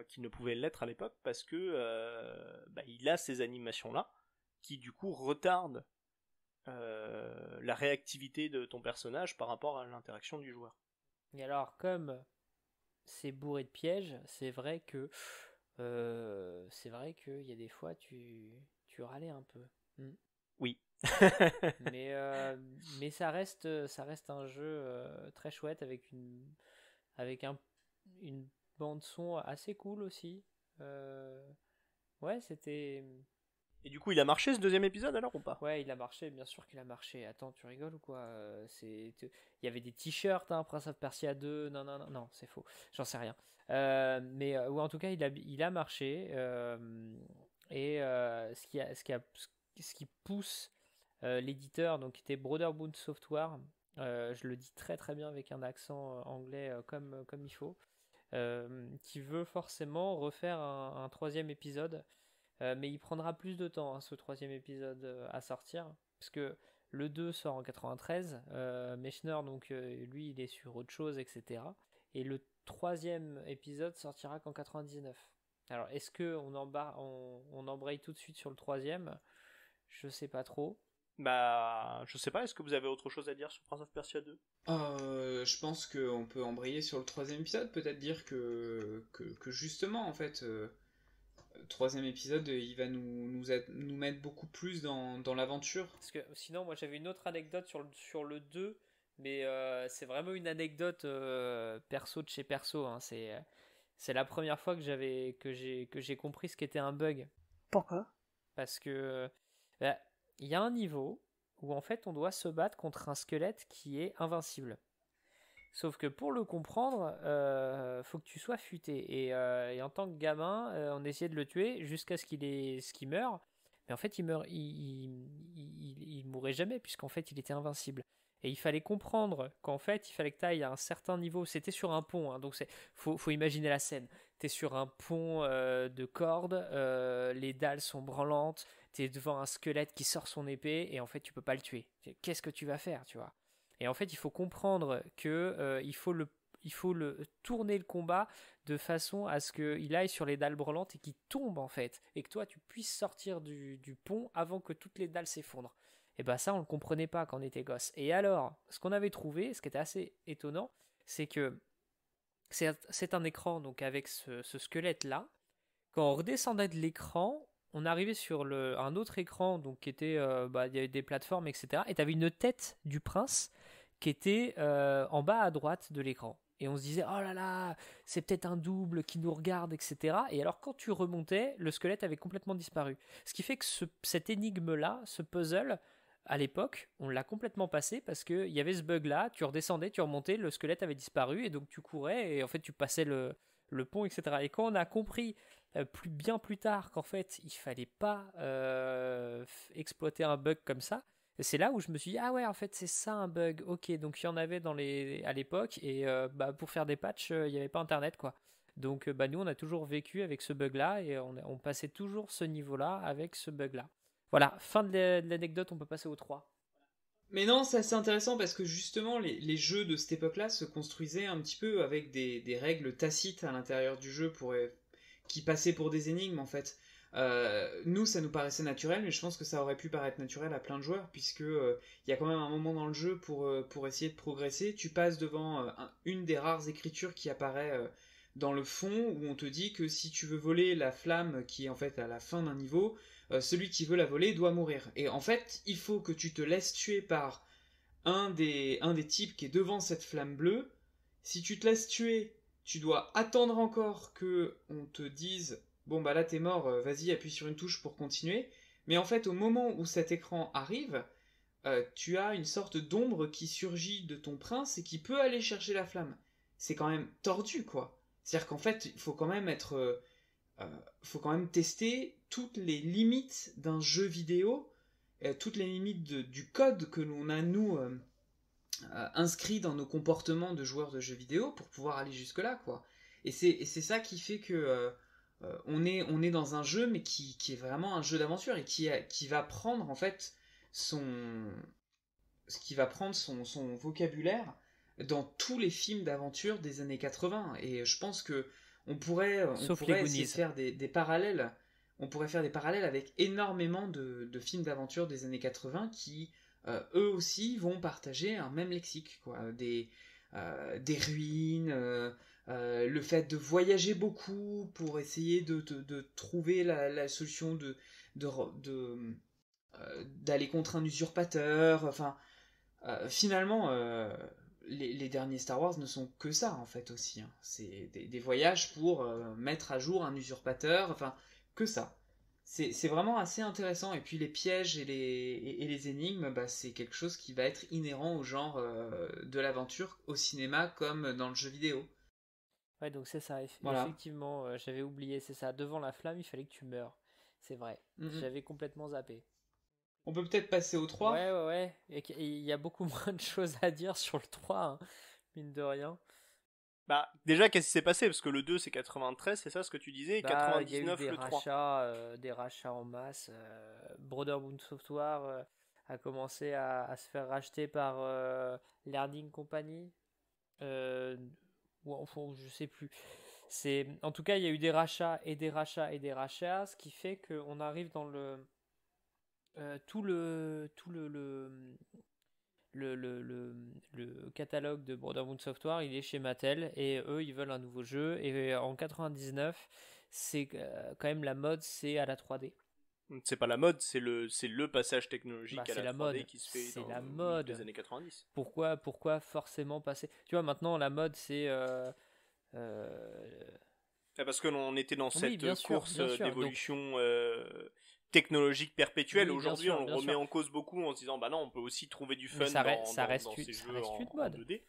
qu'il ne pouvaient l'être à l'époque, parce que il a ces animations là qui du coup retardent la réactivité de ton personnage par rapport à l'interaction du joueur. Et alors, comme c'est bourré de pièges, c'est vrai qu'il y a des fois tu râlais un peu. Oui. mais ça reste un jeu très chouette avec une bande son assez cool aussi. Ouais, c'était. Et du coup, il a marché ce 2e épisode alors ou pas? Ouais, il a marché, bien sûr qu'il a marché. Attends, tu rigoles ou quoi? Il y avait des t-shirts, hein, Prince of Persia 2. Non, c'est faux. J'en sais rien. Ou en tout cas, il a marché. Ce qui pousse l'éditeur, donc qui était Brotherhood Software, je le dis très très bien avec un accent anglais comme il faut, qui veut forcément refaire un 3e épisode. Mais il prendra plus de temps, hein, ce 3e épisode à sortir, parce que le 2 sort en 93, Mechner, donc lui il est sur autre chose, etc. Et le 3e épisode sortira qu'en 99. Alors est-ce qu'on on embraye tout de suite sur le 3e? Je sais pas trop. Je sais pas, est-ce que vous avez autre chose à dire sur Prince of Persia 2? Je pense qu'on peut embrayer sur le 3e épisode, peut-être dire que justement, en fait, 3e épisode, il va nous mettre beaucoup plus dans l'aventure. Parce que sinon, moi j'avais une autre anecdote sur le 2, mais c'est vraiment une anecdote perso de chez perso. Hein. C'est la première fois que j'ai compris ce qu'était un bug. Pourquoi? Parce que il y a un niveau où en fait on doit se battre contre un squelette qui est invincible. Sauf que pour le comprendre, faut que tu sois futé. Et en tant que gamin, on essayait de le tuer jusqu'à ce qu'il meure. Mais en fait, il mourait jamais, puisqu'en fait, il était invincible. Et il fallait comprendre qu'en fait, il fallait que tu ailles à un certain niveau. C'était sur un pont, hein, donc faut imaginer la scène. Tu es sur un pont de cordes, les dalles sont branlantes, tu es devant un squelette qui sort son épée, et en fait, tu peux pas le tuer. Qu'est-ce que tu vas faire, tu vois? Et en fait, il faut comprendre que il faut tourner le combat de façon à ce qu'il aille sur les dalles brûlantes et qu'il tombe en fait, et que toi tu puisses sortir du pont avant que toutes les dalles s'effondrent. Et ben ça, on le comprenait pas quand on était gosse. Et alors, ce qu'on avait trouvé, ce qui était assez étonnant, c'est que c'est un écran donc avec ce squelette là. Quand on redescendait de l'écran, on arrivait sur un autre écran donc qui était, il y avait des plateformes, etc. Et tu avais une tête du prince qui était en bas à droite de l'écran. Et on se disait, oh là là, c'est peut-être un double qui nous regarde, etc. Et alors quand tu remontais, le squelette avait complètement disparu. Ce qui fait que cette énigme-là, ce puzzle, à l'époque, on l'a complètement passé parce qu'il y avait ce bug-là, tu redescendais, tu remontais, le squelette avait disparu, et donc tu courais, et en fait tu passais le pont, etc. Et quand on a compris bien plus tard qu'en fait il fallait pas exploiter un bug comme ça, Et c'est là où je me suis dit, ah ouais, en fait, c'est ça un bug. Ok, donc il y en avait à l'époque, et pour faire des patchs, il n'y avait pas Internet, quoi. Donc nous, on a toujours vécu avec ce bug-là, et on passait toujours ce niveau-là avec ce bug-là. Voilà, fin de l'anecdote, on peut passer au 3. Mais non, c'est assez intéressant parce que justement, les jeux de cette époque-là se construisaient un petit peu avec des règles tacites à l'intérieur du jeu qui passaient pour des énigmes en fait. Nous, ça nous paraissait naturel, mais je pense que ça aurait pu paraître naturel à plein de joueurs, puisque y a quand même un moment dans le jeu pour essayer de progresser. Tu passes devant une des rares écritures qui apparaît dans le fond, où on te dit que si tu veux voler la flamme qui est en fait à la fin d'un niveau, celui qui veut la voler doit mourir. Et en fait, il faut que tu te laisses tuer par un des types qui est devant cette flamme bleue. Si tu te laisses tuer, tu dois attendre encore que on te dise bon bah là t'es mort, vas-y appuie sur une touche pour continuer. Mais en fait au moment où cet écran arrive, tu as une sorte d'ombre qui surgit de ton prince et qui peut aller chercher la flamme. C'est quand même tordu quoi. C'est-à-dire qu'en fait il faut quand même faut quand même tester toutes les limites d'un jeu vidéo, toutes les limites du code que l'on a nous inscrit dans nos comportements de joueurs de jeux vidéo pour pouvoir aller jusque là quoi. Et c'est ça qui fait que on est dans un jeu mais qui est vraiment un jeu d'aventure et qui va prendre en fait son son vocabulaire dans tous les films d'aventure des années 80. Et je pense que on pourrait essayer de faire des parallèles. On pourrait faire des parallèles avec énormément de films d'aventure des années 80 qui, eux aussi, vont partager un même lexique, quoi. Des ruines, le fait de voyager beaucoup pour essayer de trouver la solution d'aller contre un usurpateur. Enfin, finalement, les derniers Star Wars ne sont que ça en fait aussi. Hein. C'est des voyages pour mettre à jour un usurpateur, enfin que ça. C'est vraiment assez intéressant. Et puis les pièges et les énigmes, bah, c'est quelque chose qui va être inhérent au genre de l'aventure au cinéma comme dans le jeu vidéo. Ouais, donc c'est ça. Voilà. Effectivement, j'avais oublié, c'est ça. Devant la flamme, il fallait que tu meurs. C'est vrai. J'avais complètement zappé. On peut peut-être passer au 3. Ouais. Et il y a beaucoup moins de choses à dire sur le 3, hein, mine de rien. Bah, déjà, qu'est-ce qui s'est passé? Parce que le 2, c'est 93, c'est ça ce que tu disais, et 99, il y a eu le 3. des rachats en masse. Brotherhood Software a commencé à se faire racheter par Learning Company. Ou enfin, je sais plus. En tout cas, il y a eu des rachats et des rachats et des rachats, ce qui fait qu'on arrive dans tout le catalogue de Brotherhood Software, il est chez Mattel, et eux ils veulent un nouveau jeu, et en 99 c'est quand même la mode, c'est à la 3D. C'est pas la mode, c'est le passage technologique à la 3D mode qui se fait c'est dans la mode les années 90. Pourquoi forcément passer, tu vois, maintenant la mode c'est parce que l'on était dans cette course bien sûr. d'évolution technologique perpétuelle. Aujourd'hui, on le remet sûr. en cause beaucoup en se disant bah non, on peut aussi trouver du fun ça dans reste ces jeux une en mode. 2D.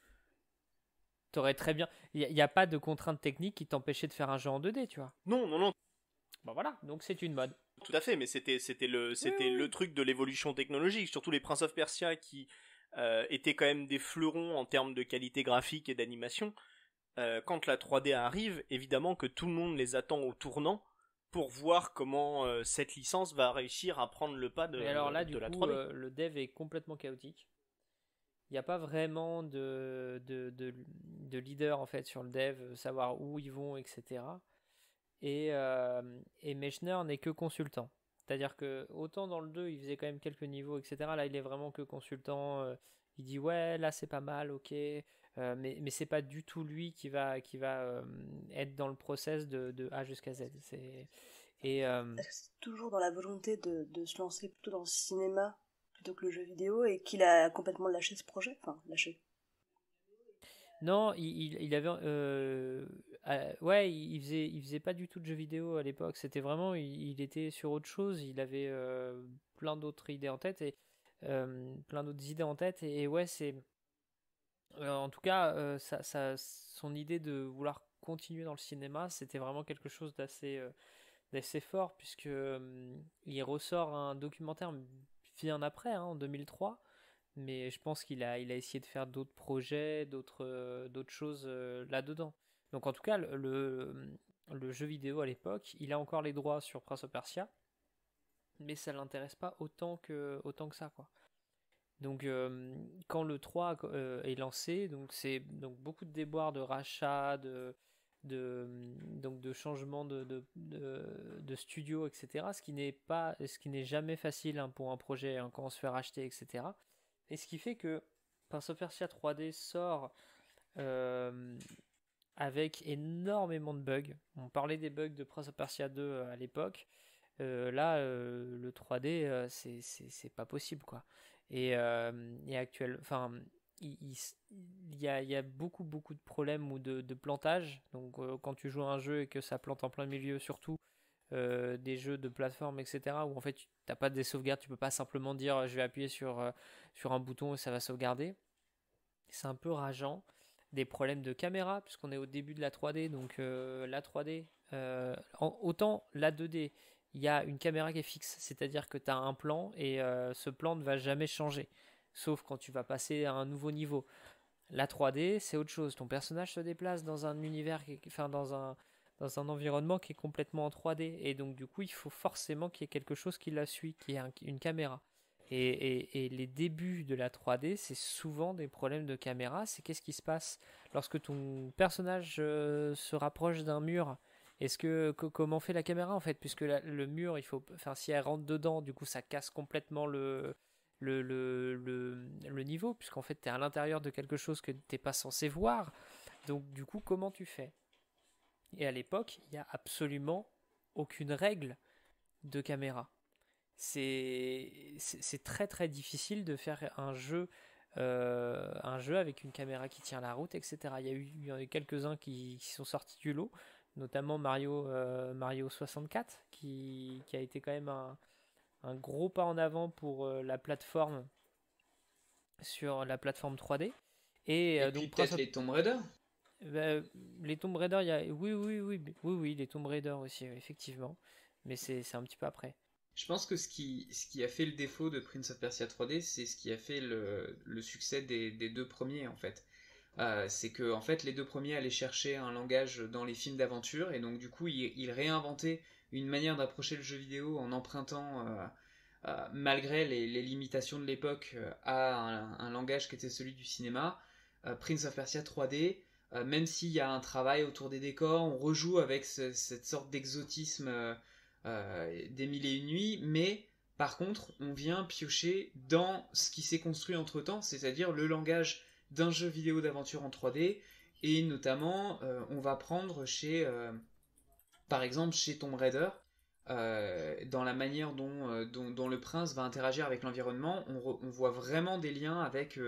T'aurais très bien, il n'y a pas de contrainte technique qui t'empêchait de faire un jeu en 2D, tu vois. Non. Bah voilà, donc c'est une mode. Tout à fait, mais c'était le truc de l'évolution technologique, surtout les Prince of Persia qui étaient quand même des fleurons en termes de qualité graphique et d'animation. Quand la 3D arrive, évidemment que tout le monde les attend au tournant pour voir comment cette licence va réussir à prendre le pas de la 3D. Et alors là, du coup, le dev est complètement chaotique. Il n'y a pas vraiment de leader en fait sur le dev, savoir où ils vont, etc. Et Mechner n'est que consultant. C'est-à-dire que autant dans le 2, il faisait quand même quelques niveaux, etc. Là, il est vraiment que consultant. Il dit ouais, là c'est pas mal, ok. Mais c'est pas du tout lui qui va être dans le process de A jusqu'à Z. Est-ce que c'est toujours dans la volonté de se lancer plutôt dans le cinéma plutôt que le jeu vidéo, et qu'il a complètement lâché ce projet? Enfin, lâché. Non, il avait il faisait pas du tout de jeux vidéo à l'époque. C'était vraiment, il était sur autre chose. Il avait plein d'autres idées en tête, et ouais, c'est en tout cas son idée de vouloir continuer dans le cinéma, c'était vraiment quelque chose d'assez fort, puisque il ressort un documentaire bien après, hein, en 2003. Mais je pense qu'il a essayé de faire d'autres projets, d'autres choses là-dedans. Donc en tout cas, le jeu vidéo à l'époque, il a encore les droits sur Prince of Persia, mais ça l'intéresse pas autant que ça, quoi. Donc quand le 3 est lancé, donc c'est donc beaucoup de déboires de rachat, donc de changement de studio, etc. Ce qui n'est jamais facile, hein, pour un projet, hein, quand on se fait racheter, etc. Et ce qui fait que Prince of Persia 3D sort euh, avec énormément de bugs. On parlait des bugs de Prince of Persia 2 à l'époque. Là, le 3D, c'est pas possible, quoi. Et enfin, il y a beaucoup de problèmes ou de plantage. Donc, quand tu joues à un jeu et que ça plante en plein milieu, surtout des jeux de plateforme, etc., où en fait, tu n'as pas des sauvegardes, tu peux pas simplement dire je vais appuyer sur un bouton et ça va sauvegarder. C'est un peu rageant. Des problèmes de caméra, puisqu'on est au début de la 3D, donc la 3D, autant la 2D, il y a une caméra qui est fixe, c'est-à-dire que tu as un plan et ce plan ne va jamais changer, sauf quand tu vas passer à un nouveau niveau. La 3D, c'est autre chose. Ton personnage se déplace dans un univers, enfin dans un environnement qui est complètement en 3D, et donc du coup, il faut forcément qu'il y ait quelque chose qui la suit, qui est une caméra. Et les débuts de la 3D, c'est souvent des problèmes de caméra. C'est qu'est-ce qui se passe lorsque ton personnage se rapproche d'un mur. Comment fait la caméra, en fait, puisque le mur, enfin, si elle rentre dedans, du coup, ça casse complètement le niveau, puisqu'en fait, tu es à l'intérieur de quelque chose que tu n'es pas censé voir. Donc, du coup, comment tu fais? Et à l'époque, il n'y a absolument aucune règle de caméra. C'est très très difficile de faire un jeu avec une caméra qui tient la route, etc. Il y en a eu quelques-uns qui sont sortis du lot, notamment Mario 64, qui a été quand même un gros pas en avant pour la plateforme, sur la plateforme 3D. Et puis donc peut-être les Tomb Raider. Les Tomb Raider, oui, les Tomb Raider aussi, effectivement, mais c'est un petit peu après. Je pense que ce qui a fait le défaut de Prince of Persia 3D, c'est ce qui a fait le succès des deux premiers, en fait. C'est que, en fait, les deux premiers allaient chercher un langage dans les films d'aventure, et donc du coup, ils réinventaient une manière d'approcher le jeu vidéo en empruntant, malgré les limitations de l'époque, à un langage qui était celui du cinéma. Prince of Persia 3D, même s'il y a un travail autour des décors, on rejoue avec cette sorte d'exotisme des mille et une nuits, mais par contre, on vient piocher dans ce qui s'est construit entre-temps, c'est-à-dire le langage d'un jeu vidéo d'aventure en 3D, et notamment, on va prendre par exemple, chez Tomb Raider, dans la manière dont le prince va interagir avec l'environnement, on voit vraiment des liens avec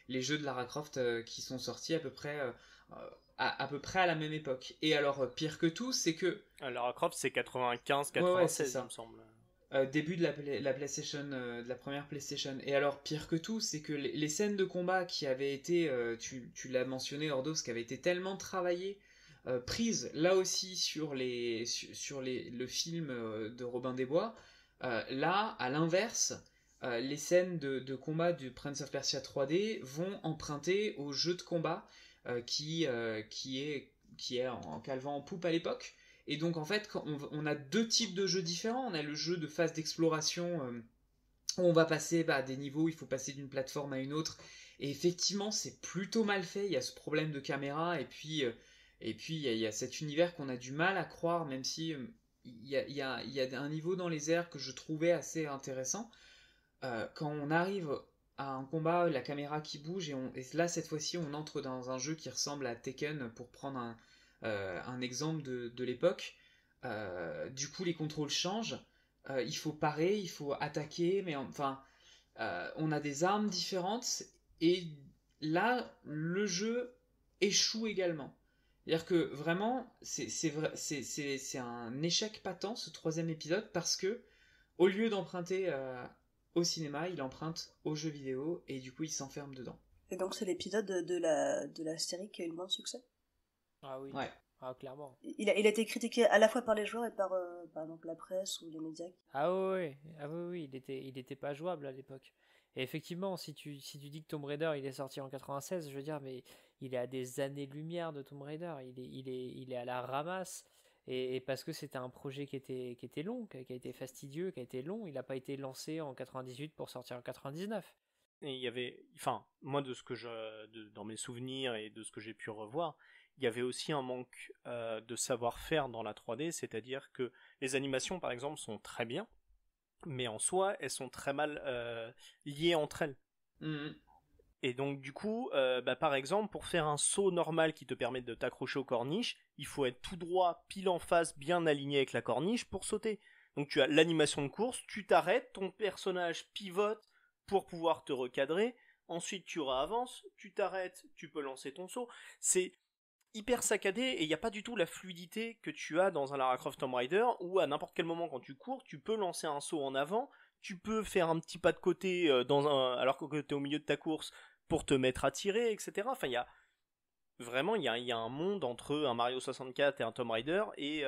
les jeux de Lara Croft qui sont sortis à peu près à la même époque. Et alors, pire que tout, c'est que... Lara Croft, c'est 95-96, ouais, c'est ça. il me semble. Début de la PlayStation, de la première PlayStation. Et alors, pire que tout, c'est que les scènes de combat qui avaient été, tu l'as mentionné, Ordos, qui avaient été tellement travaillées, prises là aussi sur le film de Robin des Bois, là, à l'inverse, les scènes de combat du Prince of Persia 3D vont emprunter au jeu de combat qui est en calvant en poupe à l'époque. Et donc en fait, on a deux types de jeux différents. On a le jeu de phase d'exploration où on va passer des niveaux, il faut passer d'une plateforme à une autre. Et effectivement, c'est plutôt mal fait. Il y a ce problème de caméra et puis il y a cet univers qu'on a du mal à croire, même si il y a un niveau dans les airs que je trouvais assez intéressant. Quand on arrive à un combat, la caméra qui bouge, et là cette fois-ci on entre dans un jeu qui ressemble à Tekken, pour prendre un exemple de l'époque. Du coup les contrôles changent, il faut parer, il faut attaquer, mais enfin on a des armes différentes, et là le jeu échoue également. C'est-à-dire que vraiment c'est un échec patent, ce troisième épisode, parce que au lieu d'emprunter au cinéma, il emprunte aux jeux vidéo, et du coup il s'enferme dedans. Et donc c'est l'épisode de la série qui a eu le moins de succès? Ah oui. Ouais. Ah, clairement. Il a été critiqué à la fois par les joueurs et par exemple, la presse ou les médias. Ah oui, il était pas jouable à l'époque. Et effectivement, si tu dis que Tomb Raider il est sorti en 96, je veux dire, mais il est à des années-lumière de Tomb Raider. Il est à la ramasse. Et parce que c'était un projet qui était long, qui a été fastidieux, qui a été long, il n'a pas été lancé en 98 pour sortir en 99. Et il y avait, enfin, moi dans mes souvenirs et de ce que j'ai pu revoir, il y avait aussi un manque de savoir-faire dans la 3D, c'est-à-dire que les animations, par exemple, sont très bien, mais en soi, elles sont très mal liées entre elles. Mhm. Et donc du coup, par exemple, pour faire un saut normal qui te permet de t'accrocher aux corniches, il faut être tout droit, pile en face, bien aligné avec la corniche pour sauter. Donc tu as l'animation de course, tu t'arrêtes, ton personnage pivote pour pouvoir te recadrer, ensuite tu réavances, tu t'arrêtes, tu peux lancer ton saut. C'est hyper saccadé et il n'y a pas du tout la fluidité que tu as dans un Lara Croft Tomb Raider où à n'importe quel moment quand tu cours, tu peux lancer un saut en avant, tu peux faire un petit pas de côté alors que tu es au milieu de ta course pour te mettre à tirer, etc. Enfin, il y a vraiment il y a un monde entre un Mario 64 et un Tomb Raider et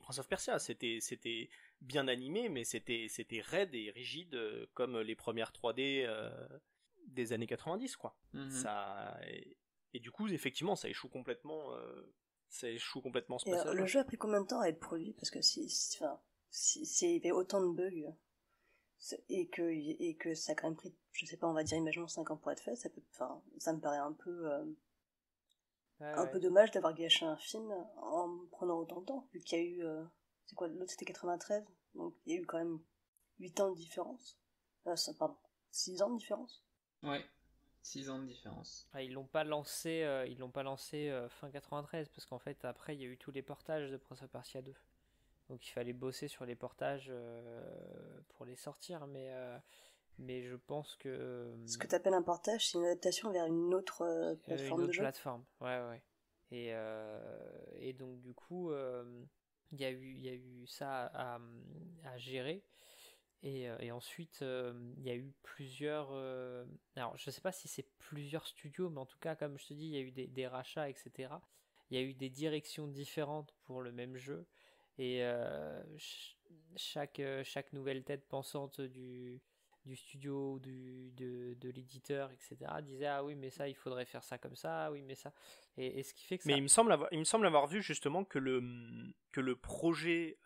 Prince of Persia. C'était bien animé, mais c'était raide et rigide comme les premières 3D des années 90, quoi. Mhm. Ça et du coup, effectivement, ça échoue complètement ce Et passage. le jeu a pris combien de temps à être produit? Parce que s'il y avait autant de bugs et que ça a quand même pris, je sais pas, on va dire, imaginons 5 ans pour être fait, ça me paraît un peu dommage d'avoir gâché un film en prenant autant de temps, vu qu'il y a eu, c'est quoi, l'autre c'était 93, donc il y a eu quand même 8 ans de différence. Pardon, 6 ans de différence. Ouais, 6 ans de différence. Ah, ils l'ont pas lancé, fin 93 parce qu'en fait après il y a eu tous les portages de Prince of Persia 2. Donc il fallait bosser sur les portages pour les sortir, mais je pense que Ce que t'appelles un portage, c'est une adaptation vers une autre plateforme de jeu. plateforme, ouais. Et donc du coup, il y a eu ça à gérer. Et ensuite, il y a eu plusieurs. Alors, je sais pas si c'est plusieurs studios, mais en tout cas, comme je te dis, il y a eu des rachats, etc. Il y a eu des directions différentes pour le même jeu. Et chaque nouvelle tête pensante du studio, de l'éditeur, etc., disait ah oui, mais ça, il faudrait faire ça comme ça, ah oui, mais ça. Et ce qui fait que ça. Mais il me semble avoir vu justement que le projet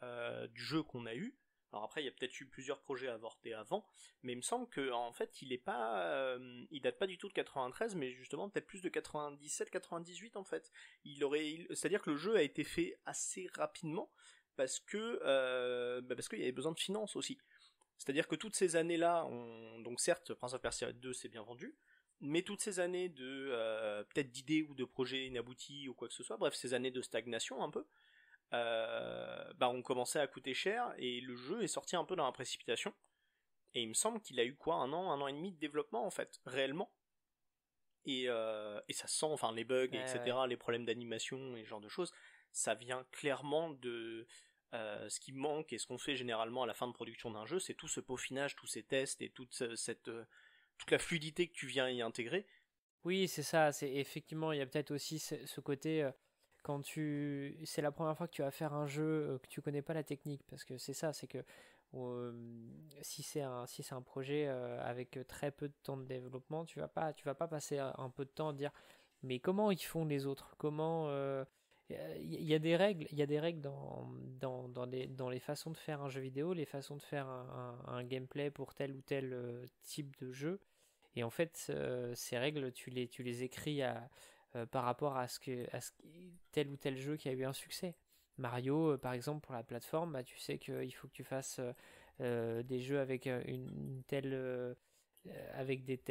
du jeu qu'on a eu. Alors après, il y a peut-être eu plusieurs projets avortés avant, mais il me semble que en fait, il date pas du tout de 93, mais justement peut-être plus de 97, 98 en fait. C'est-à-dire que le jeu a été fait assez rapidement parce qu'il y avait besoin de finances aussi. C'est-à-dire que toutes ces années-là, donc certes, Prince of Persia 2 s'est bien vendu, mais toutes ces années de peut-être d'idées ou de projets inaboutis ou quoi que ce soit, bref, ces années de stagnation un peu. On commençait à coûter cher et le jeu est sorti un peu dans la précipitation et il me semble qu'il a eu quoi, un an et demi de développement en fait, réellement, et ça se sent, enfin les bugs, etc., les problèmes d'animation et ce genre de choses, ça vient clairement de ce qui manque et ce qu'on fait généralement à la fin de production d'un jeu, c'est tout ce peaufinage, tous ces tests et toute la fluidité que tu viens y intégrer. Oui, c'est ça, c'est effectivement, il y a peut-être aussi ce côté c'est la première fois que tu vas faire un jeu que tu connais pas la technique, parce que c'est ça, c'est que si c'est un projet avec très peu de temps de développement, tu vas pas passer un peu de temps à dire mais comment ils font les autres, comment il y a des règles dans les façons de faire un jeu vidéo, les façons de faire un gameplay pour tel ou tel type de jeu, et en fait ces règles tu les écris par rapport à tel ou tel jeu qui a eu un succès. Mario, par exemple, pour la plateforme, bah, tu sais qu'il faut que tu fasses des jeux avec avec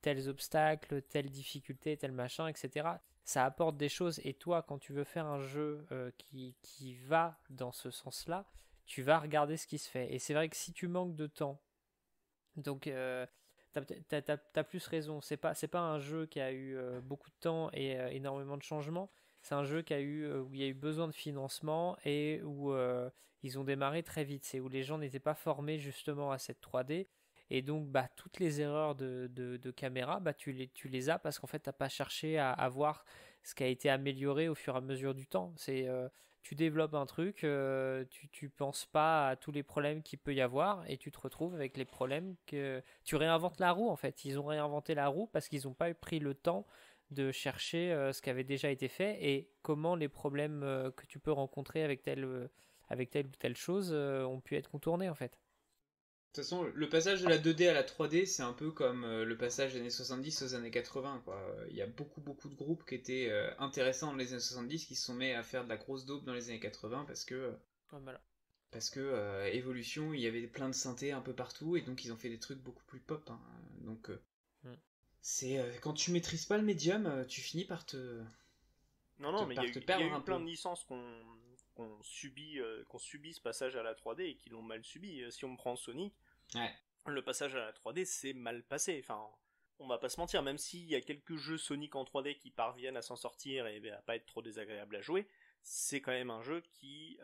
tels obstacles, telle difficulté, tel machin, etc. Ça apporte des choses. Et toi, quand tu veux faire un jeu qui va dans ce sens-là, tu vas regarder ce qui se fait. Et c'est vrai que si tu manques de temps, donc t'as plus raison. C'est pas un jeu qui a eu beaucoup de temps et énormément de changements. C'est un jeu où il y a eu besoin de financement et où ils ont démarré très vite. C'est où les gens n'étaient pas formés justement à cette 3D. Et donc, toutes les erreurs de caméra, tu les as parce qu'en fait, t'as pas cherché à voir ce qui a été amélioré au fur et à mesure du temps. Tu développes un truc, tu penses pas à tous les problèmes qu'il peut y avoir et tu te retrouves avec les problèmes que tu réinventes la roue en fait. Ils ont réinventé la roue parce qu'ils n'ont pas pris le temps de chercher ce qui avait déjà été fait et comment les problèmes que tu peux rencontrer avec telle ou telle chose ont pu être contournés en fait. De toute façon, le passage de la 2D à la 3D, c'est un peu comme le passage des années 70 aux années 80, quoi. Il y a beaucoup de groupes qui étaient intéressants dans les années 70 qui se sont mis à faire de la grosse dope dans les années 80 Voilà. parce que Evolution, il y avait plein de synthés un peu partout et donc ils ont fait des trucs beaucoup plus pop, hein. Donc c'est quand tu maîtrises pas le médium, tu finis par te Non, mais il y a eu perdre un plein peu. de licences qu'on subit ce passage à la 3D et qui l'ont mal subi. Si on prend Sonic, Ouais. le passage à la 3D c'est mal passé. Enfin, on va pas se mentir, même s'il y a quelques jeux Sonic en 3D qui parviennent à s'en sortir et à pas être trop désagréables à jouer, c'est quand même un jeu qui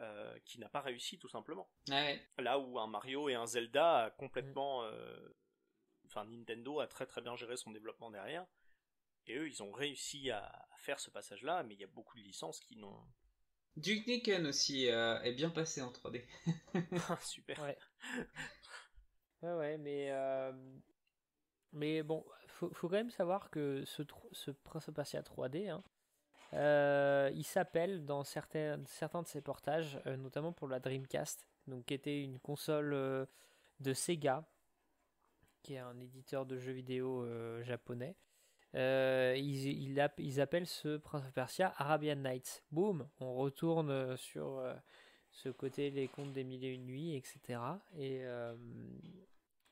n'a pas réussi tout simplement. Ouais. Là où un Mario et un Zelda a complètement... Enfin, Nintendo a très très bien géré son développement derrière. Et eux, ils ont réussi à faire ce passage-là, mais il y a beaucoup de licences qui n'ont... Duke Nukem aussi est bien passé en 3D. Super. Ouais. Ouais, mais bon, faut quand même savoir que ce Prince of Persia 3D, hein, il s'appelle dans certains de ses portages, notamment pour la Dreamcast, donc qui était une console de Sega, qui est un éditeur de jeux vidéo japonais. Ils appellent ce Prince of Persia Arabian Nights. Boum, on retourne sur ce côté les contes des mille et une nuits, etc.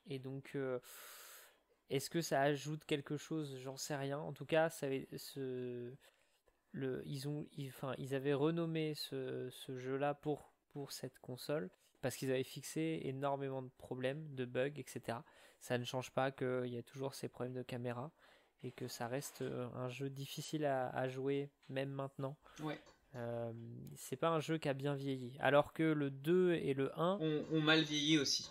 Et donc, est-ce que ça ajoute quelque chose? J'en sais rien. En tout cas, ils avaient renommé ce jeu-là pour cette console parce qu'ils avaient fixé énormément de problèmes, de bugs, etc. Ça ne change pas qu'il y a toujours ces problèmes de caméra et que ça reste un jeu difficile à jouer même maintenant. Ouais. C'est pas un jeu qui a bien vieilli. Alors que le 2 et le 1 ont mal vieilli aussi.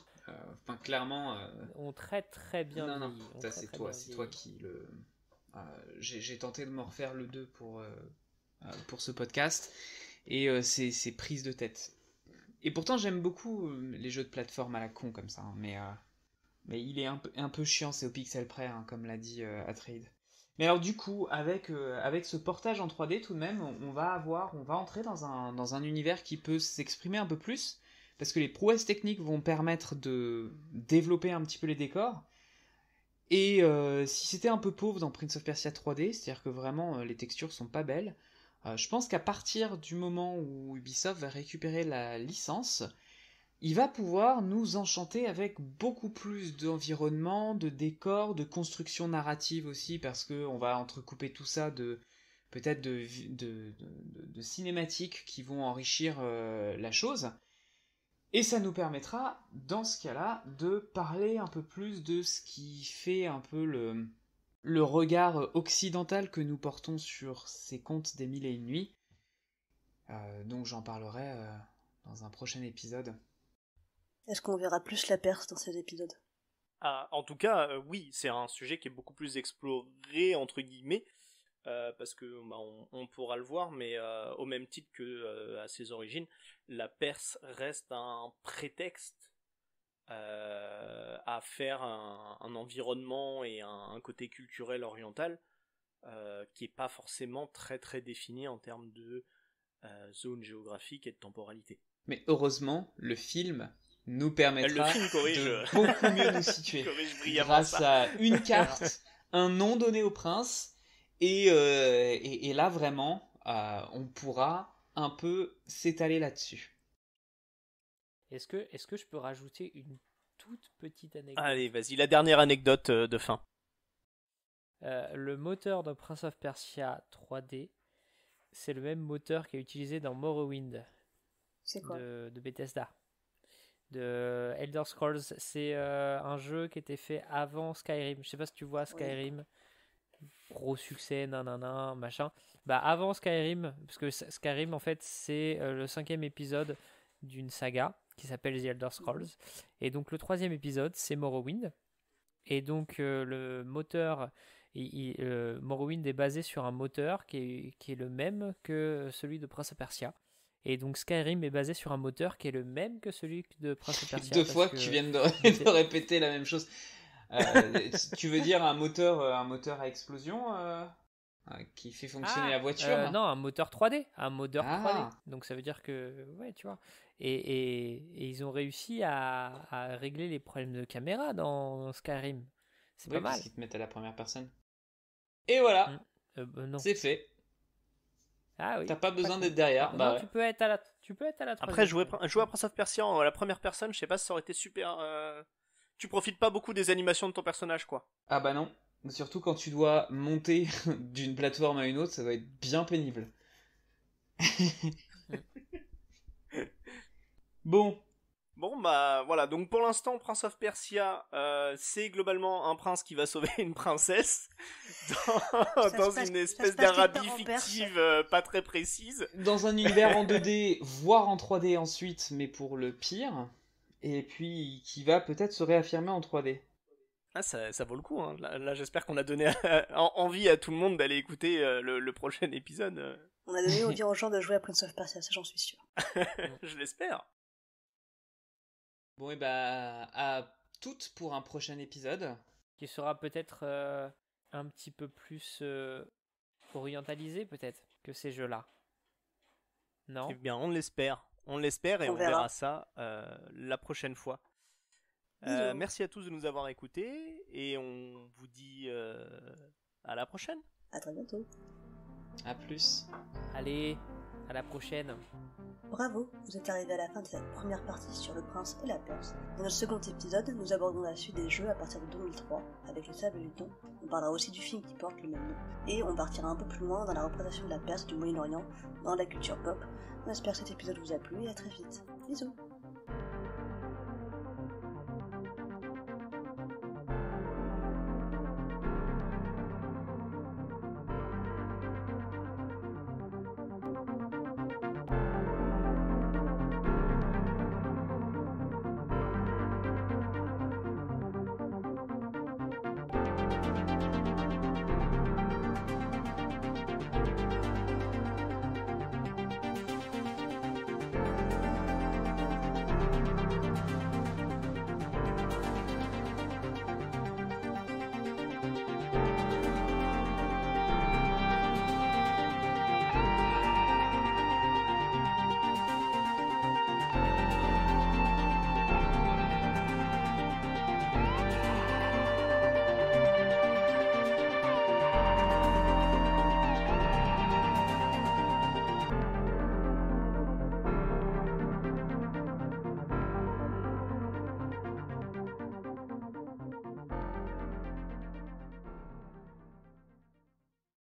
Enfin, clairement. Ont très très bien vieilli. Non, ça c'est toi qui le. J'ai tenté de me refaire le 2 pour ce podcast et c'est prise de tête. Et pourtant j'aime beaucoup les jeux de plateforme à la con comme ça, hein, mais il est un peu chiant, c'est au pixel près, hein, comme l'a dit Atreid. Mais alors du coup, avec ce portage en 3D tout de même, on va entrer dans un univers qui peut s'exprimer un peu plus, parce que les prouesses techniques vont permettre de développer un petit peu les décors. Et si c'était un peu pauvre dans Prince of Persia 3D, c'est-à-dire que vraiment les textures sont pas belles, je pense qu'à partir du moment où Ubisoft va récupérer la licence, il va pouvoir nous enchanter avec beaucoup plus d'environnement, de décors, de construction narrative aussi, parce qu'on va entrecouper tout ça peut-être de cinématiques qui vont enrichir la chose. Et ça nous permettra, dans ce cas-là, de parler un peu plus de ce qui fait un peu le regard occidental que nous portons sur ces contes des mille et une nuits. Donc j'en parlerai dans un prochain épisode. Est-ce qu'on verra plus la Perse dans cet épisode? En tout cas, oui, c'est un sujet qui est beaucoup plus exploré, entre guillemets, parce que on pourra le voir, mais au même titre que à ses origines, la Perse reste un prétexte à faire un environnement et un côté culturel oriental qui est pas forcément très très défini en termes de zone géographique et de temporalité. Mais heureusement, le film nous permettra de beaucoup mieux nous situer grâce à une carte, un nom donné au prince, et là vraiment, on pourra un peu s'étaler là-dessus. Est-ce que je peux rajouter une toute petite anecdote? Allez, vas-y, la dernière anecdote de fin. Le moteur de Prince of Persia 3D, c'est le même moteur qui est utilisé dans Morrowind. C'est quoi? de Bethesda. De Elder Scrolls, c'est un jeu qui était fait avant Skyrim. Je sais pas si tu vois Skyrim. Oui. Gros succès, nanana, machin. Bah avant Skyrim, parce que Skyrim en fait c'est le 5e épisode d'une saga qui s'appelle The Elder Scrolls. Et donc le 3e épisode c'est Morrowind. Et donc le moteur Morrowind est basé sur un moteur qui est le même que celui de Prince of Persia. Et donc Skyrim est basé sur un moteur qui est le même que celui de Prince of Persia. Deux fois que tu viens de répéter la même chose. Tu veux dire un moteur à explosion qui fait fonctionner la voiture Non, un moteur 3D. Un moteur 3D. Donc ça veut dire que, ouais, tu vois. Et ils ont réussi à régler les problèmes de caméra dans Skyrim. C'est pas mal. Parce qu'ils te mettent à la première personne. Et voilà. Non. C'est fait. Ah oui. T'as pas besoin d'être derrière. Non, tu peux être à la troisième. Après, jouer à Prince of Persia à la première personne, je sais pas si ça aurait été super. Tu profites pas beaucoup des animations de ton personnage, quoi. Ah bah non. Surtout quand tu dois monter d'une plateforme à une autre, ça doit être bien pénible. Bon, bah voilà, donc pour l'instant, Prince of Persia, c'est globalement un prince qui va sauver une princesse dans une espèce d'Arabie fictive pas très précise. Dans un univers en 2D, voire en 3D ensuite, mais pour le pire, et puis qui va peut-être se réaffirmer en 3D. Ah, ça vaut le coup, hein. Là, j'espère qu'on a donné envie à tout le monde d'aller écouter le prochain épisode. On a donné envie aux gens de jouer à Prince of Persia, ça j'en suis sûr. Je l'espère. Bon, et bah, à toutes pour un prochain épisode. Qui sera peut-être un petit peu plus orientalisé, peut-être, que ces jeux-là. Non ? Eh bien, on l'espère. On l'espère et on verra ça la prochaine fois. Merci à tous de nous avoir écoutés et on vous dit à la prochaine. À très bientôt. À plus. Allez, à la prochaine. Bravo, vous êtes arrivé à la fin de cette première partie sur le prince et la Perse. Dans notre second épisode, nous abordons la suite des jeux à partir de 2003 avec le Sable du Temps. On parlera aussi du film qui porte le même nom. Et on partira un peu plus loin dans la représentation de la Perse et du Moyen-Orient dans la culture pop. On espère que cet épisode vous a plu et à très vite. Bisous.